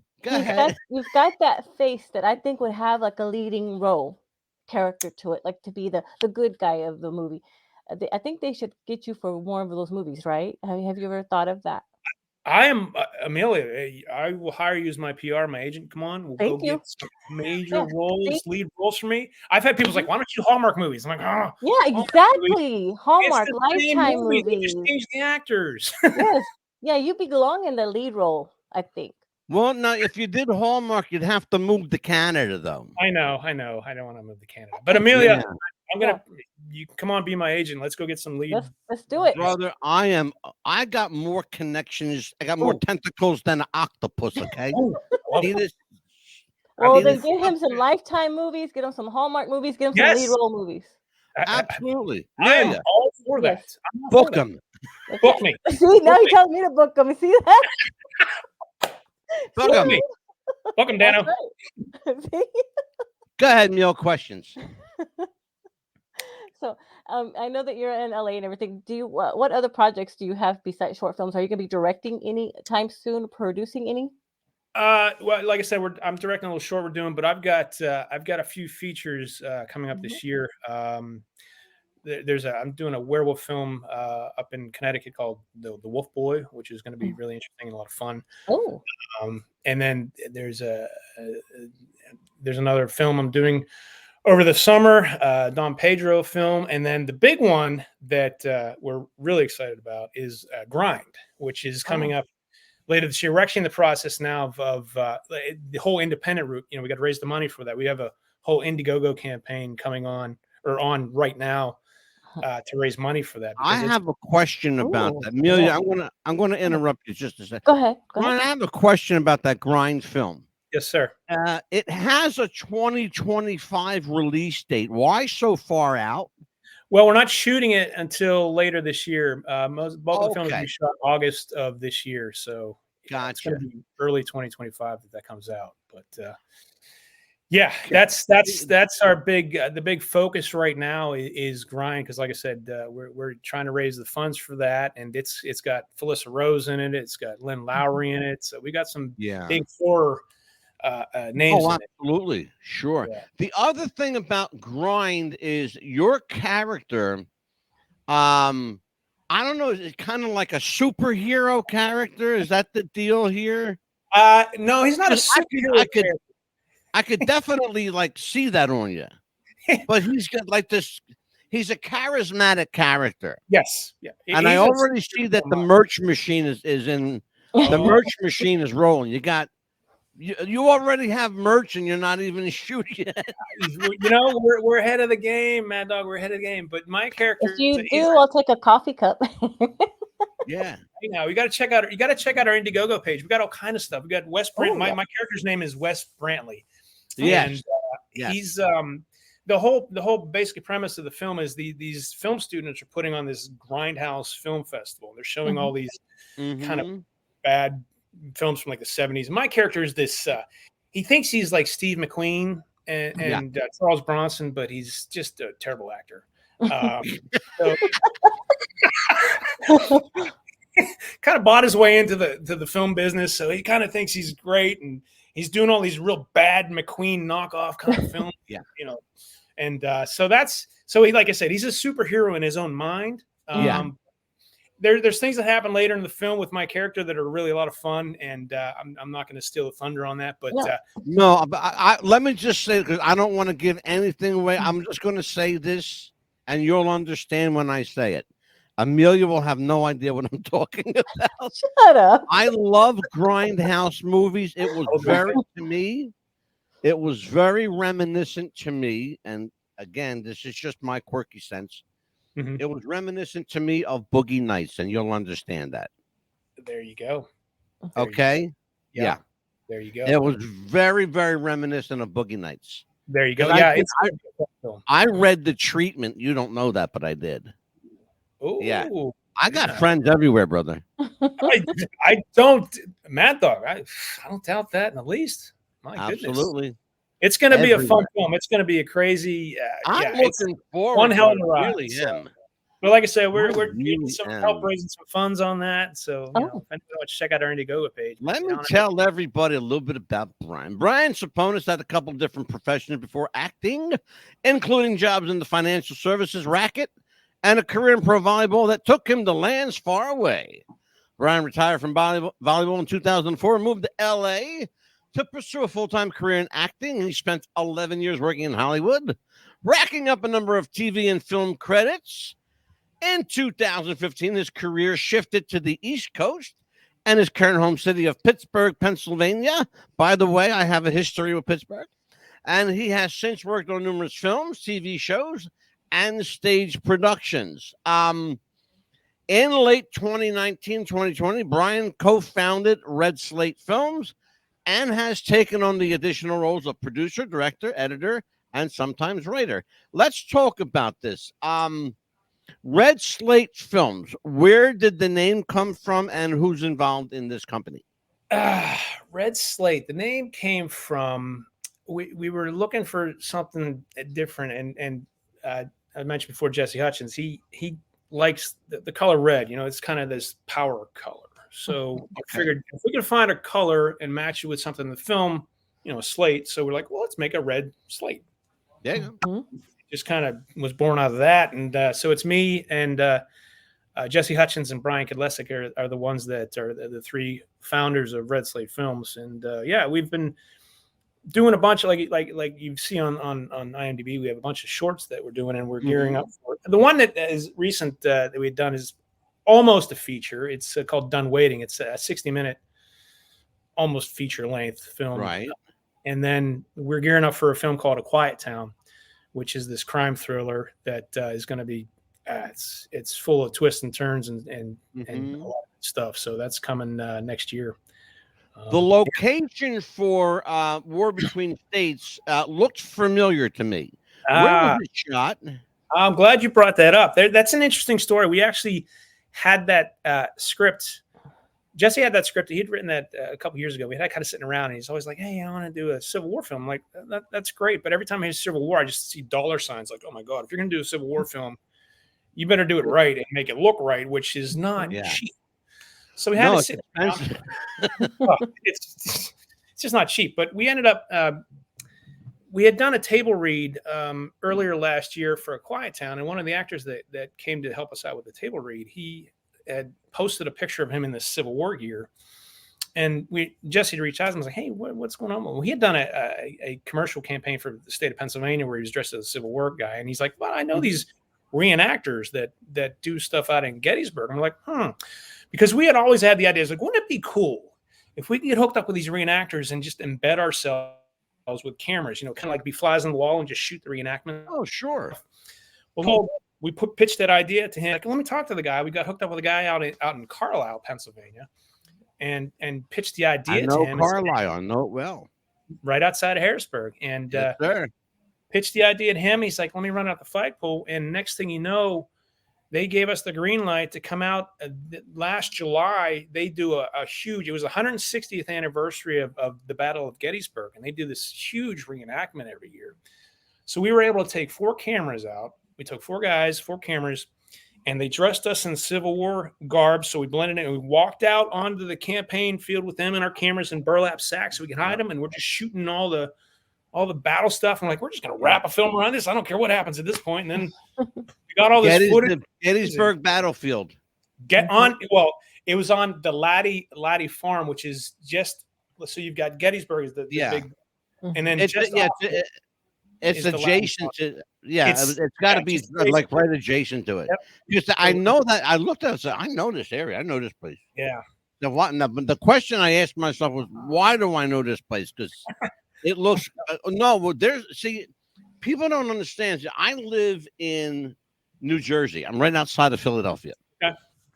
You've got that face that I think would have like a leading role character to it, like to be the good guy of the movie. I think they should get you for more of those movies, right? Have you ever thought of that? I am Amelia. I will hire you as my PR, my agent. Come on, we'll Thank go you. get some major roles, lead roles for me. I've had people like, "Why don't you do Hallmark movies?" I'm like, "Oh, yeah, exactly. Hallmark Lifetime movies. movies. Just change the actors." Yes, yeah, you belong in the lead role, I think. Well, now, if you did Hallmark, you'd have to move to Canada, though. I know. I don't want to move to Canada. But Amelia, I'm gonna. You come on, be my agent. Let's go get some lead. Let's do it, brother. I got more connections. I got more tentacles than an octopus. Okay. Well, then get him some Lifetime movies. Get him some Hallmark movies. Get him some lead role movies. Absolutely. I am all for that. Book them. Okay. Book me. See, now you telling me to book them. You see that? Book them. Book them, Dano. Right. Go ahead, Neil. Questions. So, I know that you're in LA and everything. What other projects do you have besides short films? Are you going to be directing any time soon? Producing any? Well, like I said, I'm directing a little short we're doing, but I've got a few features coming up this year. I'm doing a werewolf film up in Connecticut called the Wolf Boy, which is going to be really interesting and a lot of fun. Oh. And then there's another film I'm doing over the summer, Don Pedro film, and then the big one that we're really excited about is Grind, which is coming up later this year. We're actually in the process now of the whole independent route. We got to raise the money for that. We have a whole Indiegogo campaign coming on right now to raise money for that. I have a question about that, Amelia. I'm gonna interrupt you just a second. Go ahead. I have a question about that Grind film. Yes, sir. It has a 2025 release date. Why so far out? Well, we're not shooting it until later this year. Both of the films will be shot August of this year, so gotcha. It's going to be early 2025 that comes out. But yeah, that's our big the big focus right now is grind, because like I said, we're trying to raise the funds for that, and it's got Felissa Rose in it, it's got Lynn Lowry in it, so we got some big horror names in it. Absolutely, sure. Yeah. The other thing about grind is your character. I don't know. Is it kind of like a superhero character? Is that the deal here? No, he's not a superhero. I could definitely like see that on you, but he's got like this. He's a charismatic character. Yes, yeah, and I already see that the merch machine is in. The merch machine is rolling. You already have merch, and you're not even shooting yet. You know, we're ahead of the game, Mad Dog. We're ahead of the game. But my character, if you do, I'll take a coffee cup. Yeah. You know, you got to check out our Indiegogo page. We got all kind of stuff. We got Wes Brantley. My character's name is Wes Brantley. Yes. And he's the whole basic premise of the film is these film students are putting on this Grindhouse Film Festival. They're showing all these kind of bad films from like the 70s. My character is this he thinks he's like Steve McQueen and Charles Bronson, but he's just a terrible actor. Kind of bought his way into the film business, so he kind of thinks he's great, and he's doing all these real bad McQueen knockoff kind of films. Yeah, you know, and so he, like I said, he's a superhero in his own mind. There's things that happen later in the film with my character that are really a lot of fun, and I'm not going to steal the thunder on that. But no, but let me just say, because I don't want to give anything away. I'm just going to say this, and you'll understand when I say it. Amelia will have no idea what I'm talking about. Shut up. I love Grindhouse movies. It was very reminiscent to me. And again, this is just my quirky sense. It was reminiscent to me of Boogie Nights, and you'll understand that. There you go. Okay? Yeah. There you go. It was very, very reminiscent of Boogie Nights. There you go. Yeah, I read The Treatment. You don't know that, but I did. Oh, yeah. I got friends everywhere, brother. I don't, Mad Dog. I don't doubt that in the least. My goodness. Absolutely. It's going to be a fun film. It's going to be a crazy. I'm looking forward. One hell of a ride. Really am. But like I said, we're getting some help raising some funds on that. So you know, check out our Indiegogo page. Let me tell everybody a little bit about Brian. Brian Ceponis had a couple of different professions before acting, including jobs in the financial services racket and a career in pro volleyball that took him to lands far away. Brian retired from volleyball in 2004 and moved to LA to pursue a full-time career in acting. He spent 11 years working in Hollywood, racking up a number of TV and film credits. In 2015, his career shifted to the East Coast and his current home city of Pittsburgh, Pennsylvania. By the way, I have a history with Pittsburgh. And he has since worked on numerous films, TV shows, and stage productions. In late 2019-2020, Brian co-founded RedSlate Films and has taken on the additional roles of producer, director, editor, and sometimes writer. Let's talk about this. RedSlate Films, where did the name come from and who's involved in this company? RedSlate, the name came from, we were looking for something different, and I mentioned before Jesse Hutchins, he likes the color red. You know, it's kind of this power color. So I figured if we could find a color and match it with something in the film, you know, a slate. So we're like, well, let's make a red slate. Yeah. Just kind of was born out of that. And so it's me and Jesse Hutchins and Brian Kudlesik are the ones that are the three founders of RedSlate Films. And yeah, we've been doing a bunch of like you see on IMDb, we have a bunch of shorts that we're doing and we're gearing up for it. The one that is recent that we've done is almost a feature. It's called Done Waiting. It's a 60-minute almost feature length film. Right. And then we're gearing up for a film called A Quiet Town, which is this crime thriller that is going to be it's full of twists and turns and a lot of stuff. So that's coming next year. The location for War Between States looked familiar to me. Where was it shot? I'm glad you brought that up. That's an interesting story. We actually had that script Jesse had that script. He had written that a couple years ago. We had that kind of sitting around, and he's always like, "Hey, I want to do a Civil War film." I'm like, that's great, but every time I hear Civil War, I just see dollar signs. Like, oh my god, if you're gonna do a Civil War film, you better do it right and make it look right, which is not cheap. So we had to sit down. It's just not cheap. But we ended up. We had done a table read earlier last year for A Quiet Town, and one of the actors that came to help us out with the table read, he had posted a picture of him in the Civil War gear, and Jesse reached out and was like, "Hey, what's going on?" Well, he had done a commercial campaign for the state of Pennsylvania where he was dressed as a Civil War guy, and he's like, "Well, I know these reenactors that do stuff out in Gettysburg." I'm like, because we had always had the idea, like, wouldn't it be cool if we could get hooked up with these reenactors and just embed ourselves with cameras, kind of like be flies on the wall and just shoot the reenactment? Oh, sure. Well, we pitched that idea to him. Like, let me talk to the guy. We got hooked up with a guy out in Carlisle, Pennsylvania, and pitched the idea to him. Carlisle, I know it well. Right outside of Harrisburg. And pitched the idea to him. He's like, let me run out the flagpole. And next thing you know, they gave us the green light to come out last July. They do a huge, it was the 160th anniversary of the Battle of Gettysburg. And they do this huge reenactment every year. So we were able to take 4 cameras out. We took 4 guys, 4 cameras, and they dressed us in Civil War garb. So we blended it, and we walked out onto the campaign field with them and our cameras in burlap sacks so we could hide them. And we're just shooting all the battle stuff. I'm like, we're just going to wrap a film around this. I don't care what happens at this point. And then we got all this footage. Gettysburg battlefield. Well, it was on the Laddie Farm, which is just, so you've got Gettysburg is the big, and then it's adjacent to, it's got to be like right adjacent to it. Yep. Because I know that I looked at it and said, I know this area. I know this place. Yeah. The question I asked myself was, why do I know this place? Because it looks, people don't understand. I live in New Jersey. I'm right outside of Philadelphia.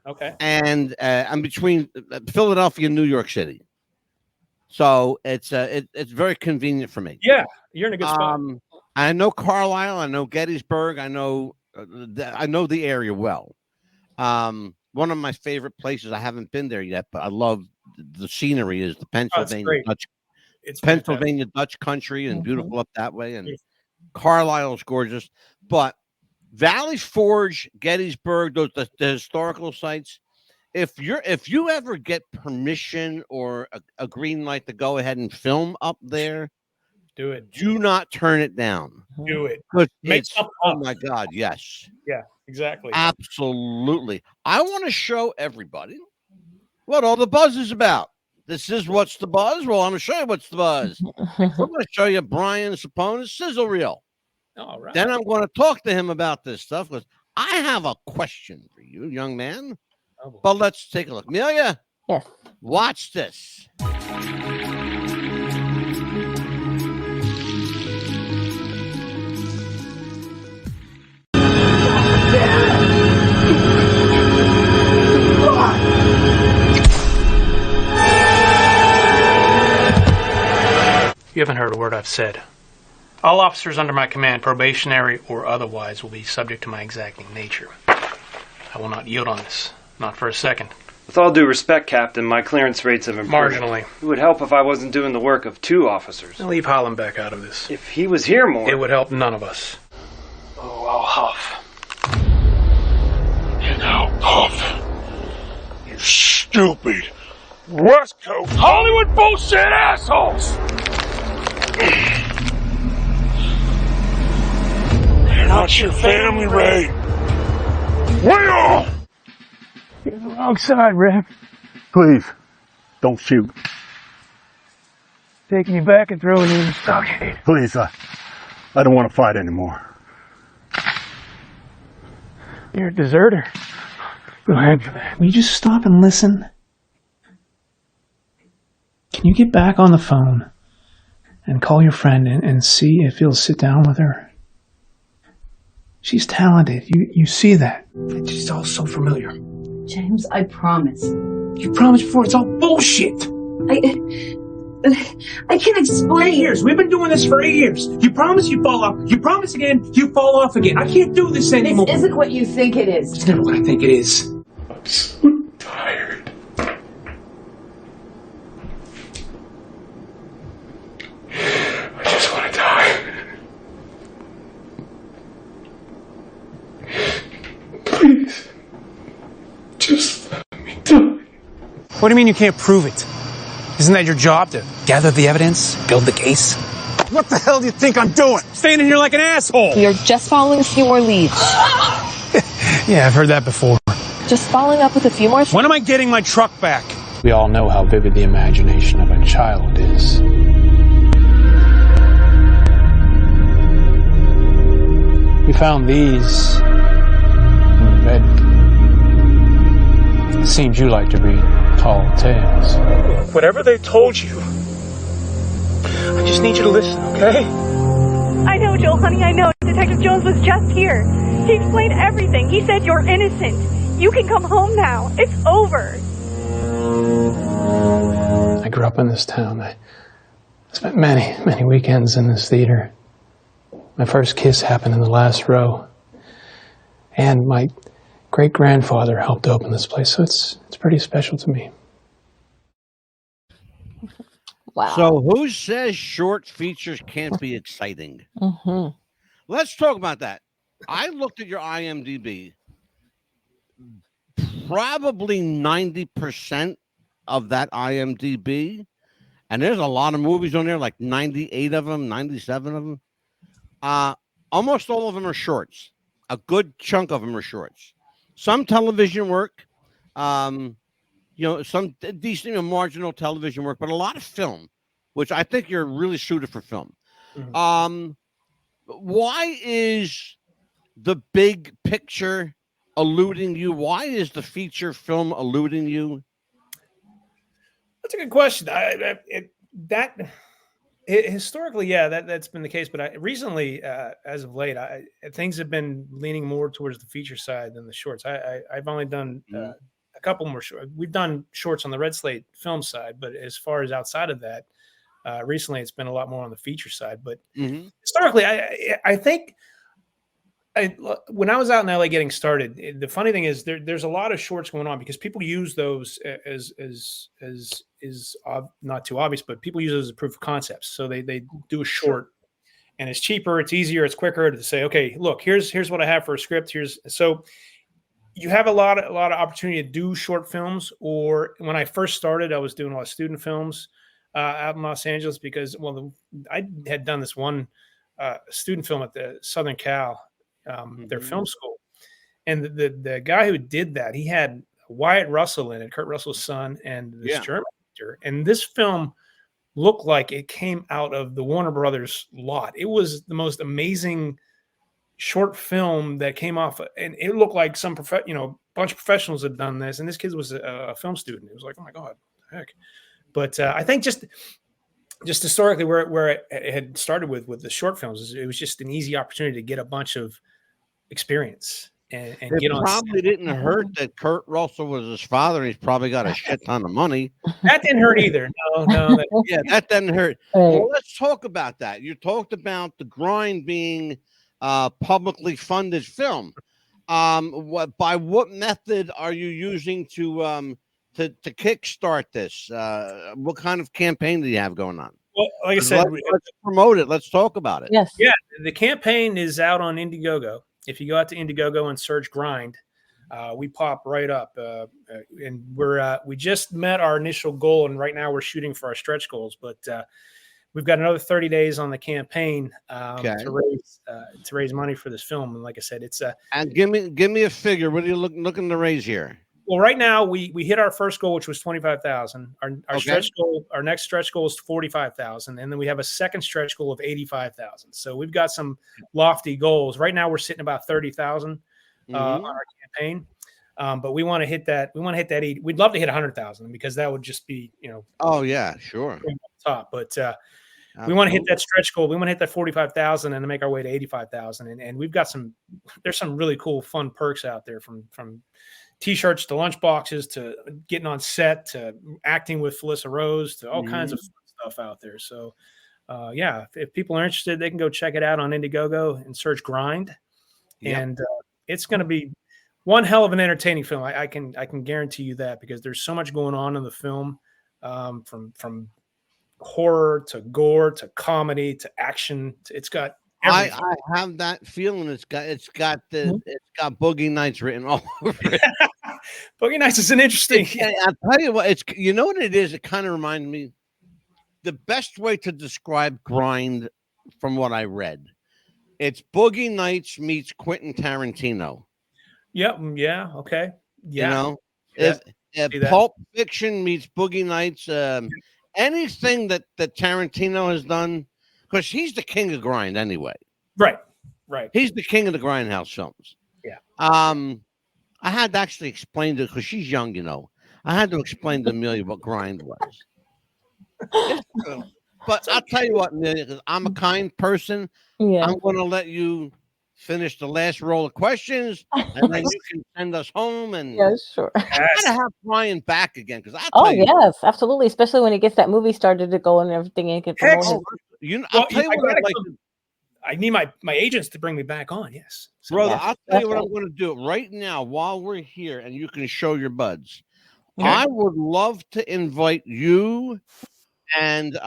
Okay. And I'm between Philadelphia and New York City. So it's very convenient for me. Yeah, you're in a good spot. I know Carlisle. I know Gettysburg. I know the area well. One of my favorite places. I haven't been there yet, but I love the scenery. Is the Pennsylvania Dutch. It's Pennsylvania Dutch country and beautiful up that way. And Carlisle is gorgeous, but Valley Forge, Gettysburg, the historical sites. If you ever get permission or a green light to go ahead and film up there, do it. Do not turn it down. Do it. Oh my God, yes. Yeah, exactly. Absolutely. I want to show everybody what all the buzz is about. This is What's the Buzz? Well, I'm going to show you what's the buzz. I'm going to show you Brian Ceponis sizzle reel. All right. Then I'm going to talk to him about this stuff because I have a question for you, young man. But let's take a look. Amelia? Yes. Watch this. You haven't heard a word I've said. All officers under my command, probationary or otherwise, will be subject to my exacting nature. I will not yield on this. Not for a second. With all due respect, Captain, my clearance rates have improved. Marginally. It would help if I wasn't doing the work of 2 officers. I'll leave Hollenbeck out of this. If he was here more... It would help none of us. Oh, I'll huff. And I'll puff. You stupid West Coast Hollywood bullshit assholes! They're not your family, Ray. We are! You're on the wrong side, Rev. Please, don't shoot. Taking you back and throwing you in the stockade. Please, I don't want to fight anymore. You're a deserter. Go ahead. Will you just stop and listen? Can you get back on the phone and call your friend and see if he'll sit down with her? She's talented. You see that. It's just all so familiar. James, I promise. You promised before. It's all bullshit. I can explain. 8 years. We've been doing this for 8 years. You promise, you fall off. You promise again, you fall off again. I can't do this anymore. This isn't what you think it is. It's never what I think it is. I'm so tired. What do you mean you can't prove it? Isn't that your job to gather the evidence, build the case? What the hell do you think I'm doing? Standing here like an asshole. You're just following a few more leads. Yeah, I've heard that before. Just following up with a few more. When am I getting my truck back? We all know how vivid the imagination of a child is. We found these in the bed. It seems you like to read tall tales. Whatever they told you, I just need you to listen, okay? I know, Joel, honey, I know. Detective Jones was just here. He explained everything. He said you're innocent. You can come home now. It's over. I grew up in this town. I spent many weekends in this theater. My first kiss happened in the last row. And my great-grandfather helped open this place, so it's pretty special to me. Wow. So who says short features can't be exciting? Mm-hmm. Let's talk about that. I looked at your IMDb. Probably 90% of that IMDb, and there's a lot of movies on there, like 98 of them, 97 of them. Almost all of them are shorts. A good chunk of them are shorts. Some television work, some decent, marginal television work, but a lot of film, which I think you're really suited for film. Mm-hmm. Why is the big picture eluding you? Why is the feature film eluding you? That's a good question. Historically, yeah, that's been the case. But recently, as of late, things have been leaning more towards the feature side than the shorts. I've only done a couple more shorts. We've done shorts on the RedSlate Films side, but as far as outside of that, recently it's been a lot more on the feature side. But historically, I think when I was out in LA getting started, the funny thing is there's a lot of shorts going on because people use those as not too obvious, but people use those as proof of concepts. So they do a short, and it's cheaper, it's easier, it's quicker to say, okay, look, here's what I have for a script. So you have a lot of opportunity to do short films. Or when I first started, I was doing a lot of student films out in Los Angeles because I had done this one student film at the Southern Cal. Their film school, and the guy who did that, he had Wyatt Russell in it, Kurt Russell's son, and this German actor. And this film looked like it came out of the Warner Brothers lot. It was the most amazing short film that came off, and it looked like some bunch of professionals had done this. And this kid was a film student. It was like, oh my god, what the heck! But I think just historically, where it had started with the short films, it was just an easy opportunity to get a bunch of experience and get on. Probably didn't hurt that Kurt Russell was his father, and he's probably got a shit ton of money. That didn't hurt either. No. That didn't hurt. Well, let's talk about that. You talked about the grind being publicly funded film. By what method are you using to kickstart this? What kind of campaign do you have going on? Well, like I said, let's promote it. Let's talk about it. Yes. Yeah, the campaign is out on Indiegogo. If you go out to Indiegogo and search "grind," we pop right up. And we just met our initial goal, and right now we're shooting for our stretch goals. But we've got another 30 days on the campaign to raise money for this film. And like I said, it's and give me a figure. What are you looking to raise here? Well, right now we hit our first goal, which was 25,000. Our stretch goal, our next stretch goal is 45,000, and then we have a second stretch goal of 85,000. So we've got some lofty goals. Right now we're sitting about 30,000 on our campaign, but we want to hit that. We want to hit that 80. We'd love to hit 100,000 because that would just be Oh yeah, sure. Top, but we want to hit that stretch goal. We want to hit that 45,000 and make our way to 85,000. And we've got there's some really cool, fun perks out there from T-shirts to lunch boxes to getting on set to acting with Felissa Rose to all kinds of fun stuff out there. So, if people are interested, they can go check it out on Indiegogo and search "grind," and it's going to be one hell of an entertaining film. I can guarantee you that because there's so much going on in the film, from horror to gore to comedy to action. It's got. I have that feeling. It's got Boogie Nights written all over it. Boogie Nights is an interesting. I'll tell you what, it's you know what it is. It kind of reminds me. The best way to describe grind, from what I read, it's Boogie Nights meets Quentin Tarantino. Yep. Yeah. Okay. Yeah. You know, Yeah. if Pulp Fiction meets Boogie Nights, anything that Tarantino has done, because he's the king of grind anyway. Right. Right. He's the king of the grindhouse films. Yeah. I had to actually explain to because she's young, you know. I had to explain to Amelia what grind was. But I'll tell you what, Amelia, because I'm a kind person. Yeah. I'm going to let you finish the last roll of questions, and then you can send us home. And Yeah, sure. I gotta have Brian back again because I. Oh yes, absolutely. Especially when he gets that movie started to go and everything and get promoted. I'll tell you what I'd like to. I need my agents to bring me back on. Yes, brother. I'll tell you what I'm going to do right now while we're here, and you can show your buds. Okay. I would love to invite you and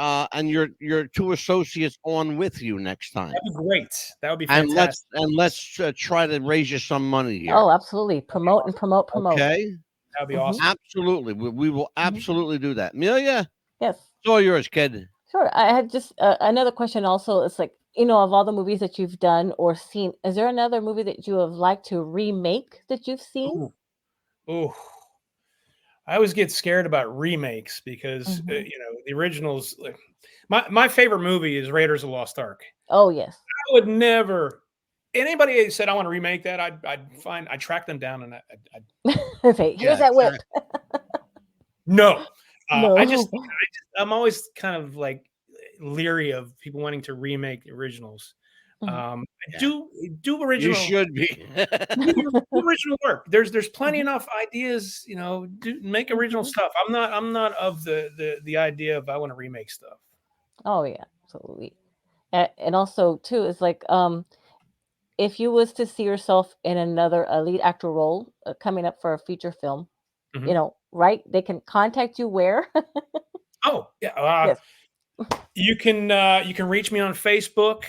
your two associates on with you next time. That'd be great. That would be fantastic. And let's try to raise you some money here. Oh, absolutely. Promote. Okay. That'd be awesome. Absolutely. We will absolutely do that. Amelia? Yes. It's all yours, kid. Sure. I had just another question also. It's like, of all the movies that you've done or seen, is there another movie that you have liked to remake that you've seen? Oh, I always get scared about remakes because, the originals, like my favorite movie is Raiders of the Lost Ark. Oh, yes. I would never, anybody said I want to remake that, I'd track them down and okay, here's that whip. No. No. I'm always kind of like leery of people wanting to remake the originals. Do original. You should be. do original work. There's plenty enough ideas. Make original stuff. I'm not of the idea of I want to remake stuff. Oh yeah, absolutely. And also too, it's like if you was to see yourself in another lead actor role coming up for a feature film, right? They can contact you where? Oh yeah. Yes. You can reach me on Facebook.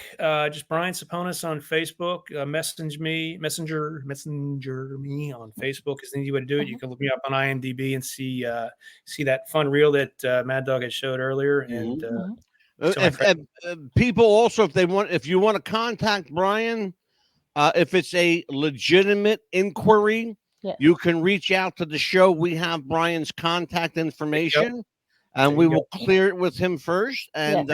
Just Brian Ceponis on Facebook. Messenger me on Facebook is the easy way to do it. You can look me up on IMDb and see that fun reel that Mad Dog had showed earlier. And people also, if you want to contact Brian, if it's a legitimate inquiry, you can reach out to the show. We have Brian's contact information. And we will clear it with him first. And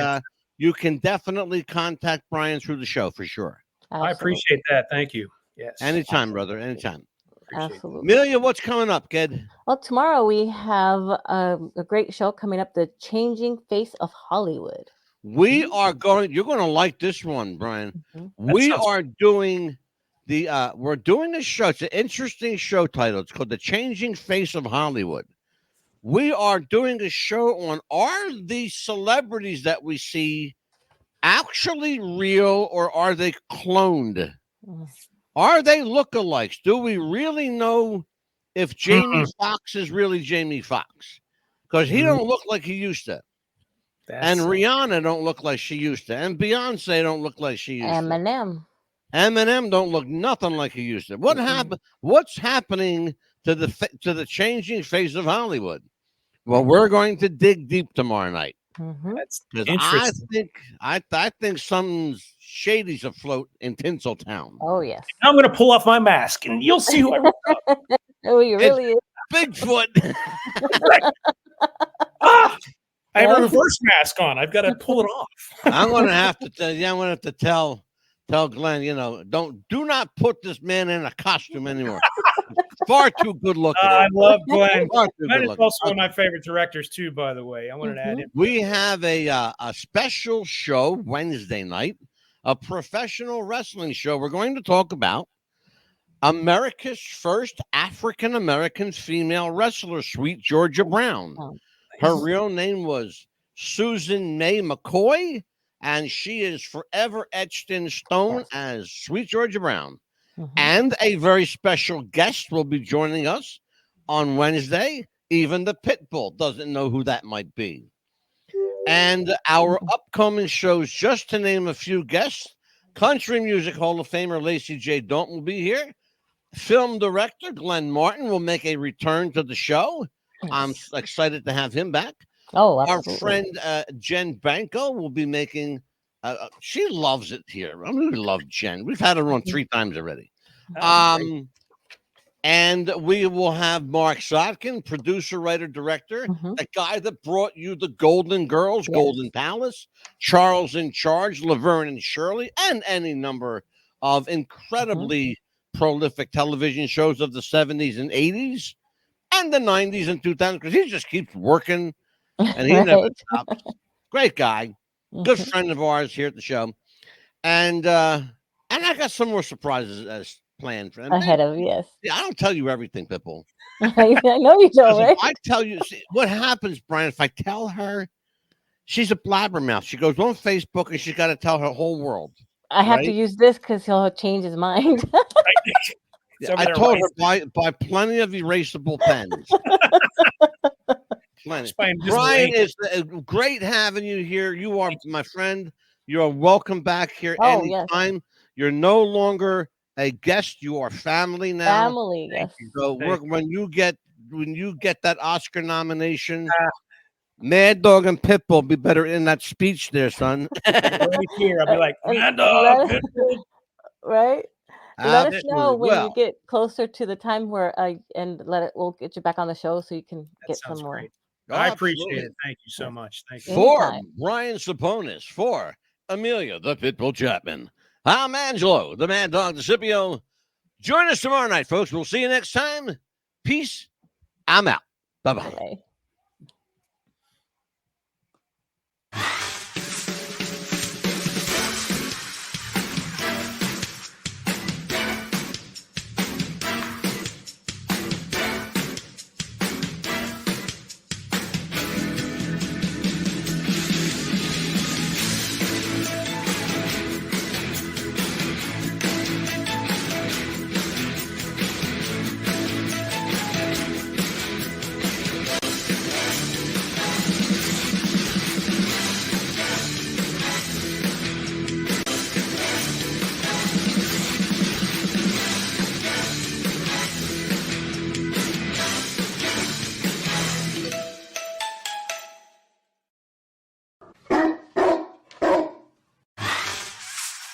you can definitely contact Brian through the show for sure. Absolutely. I appreciate that. Thank you. Yes. Anytime, brother. Anytime. Absolutely. Amelia, what's coming up, kid? Well, tomorrow we have a great show coming up, The Changing Face of Hollywood. You're going to like this one, Brian. We are doing we're doing a show. It's an interesting show title. It's called The Changing Face of Hollywood. We are doing a show on, are the celebrities that we see actually real or are they cloned? Are they lookalikes? Do we really know if Jamie Foxx is really Jamie Foxx? Because he don't look like he used to. And Rihanna don't look like she used to. And Beyonce don't look like she used to. Eminem don't look nothing like he used to. What happened? What's happening to the changing face of Hollywood? Well, we're going to dig deep tomorrow night. That's interesting. I think something's shady's afloat in Tinseltown. Oh yes. I'm going to pull off my mask, and you'll see who I. Oh, you really is. Bigfoot. I have a reverse mask on. I've got to pull it off. I'm going to have to tell Glenn, do not put this man in a costume anymore. Far too good looking. I love Glenn. Glenn is also one of my favorite directors too, by the way. I wanted to add him. We have a special show Wednesday night, a professional wrestling show. We're going to talk about America's first African-American female wrestler, Sweet Georgia Brown. Her real name was Susan Mae McCoy, and she is forever etched in stone as Sweet Georgia Brown. And a very special guest will be joining us on Wednesday. Even the Pitbull doesn't know who that might be. And our upcoming shows, just to name a few guests, Country Music Hall of Famer Lacey J. Dalton will be here. film director Glenn Martin will make a return to the show. I'm excited to have him back. Oh, Our absolutely. friend Jen Banco will be making. She loves it here. I really love Jen. We've had her on 3 times already. And we will have Mark Sotkin, producer, writer, director, the guy that brought you the Golden Girls, Golden Palace, Charles in Charge, Laverne and Shirley, and any number of incredibly prolific television shows of the 70s and 80s and the 90s and 2000s, because he just keeps working and he never stops. Great guy, good friend of ours here at the show. And I got some more surprises as planned for him. Ahead of, yes. Yeah, I don't tell you everything, Pitbull. I know you don't, right? I tell you, see, what happens, Brian, if I tell her, she's a blabbermouth. She goes on Facebook and she's got to tell her whole world. I have to use this because he'll change his mind. I told her buy plenty of erasable pens. Plenty. Brian, it's great having you here. You are my friend. You are welcome back here anytime. Yes. You're no longer a guest. You are family now. Family, yes. So when you get that Oscar nomination, Mad Dog and Pitbull be better in that speech there, son. Right here, I'll be like, Mad Dog, Pitbull. Right? Let us know when you get closer to the time where we'll get you back on the show so you can get some more. Great. I appreciate it. Thank you so much. Thank you. For Brian Ceponis, for Amelia, the Pitbull Chapman, I'm Angelo, the Mad Dog DeCipio. Join us tomorrow night, folks. We'll see you next time. Peace. I'm out. Bye-bye. Bye.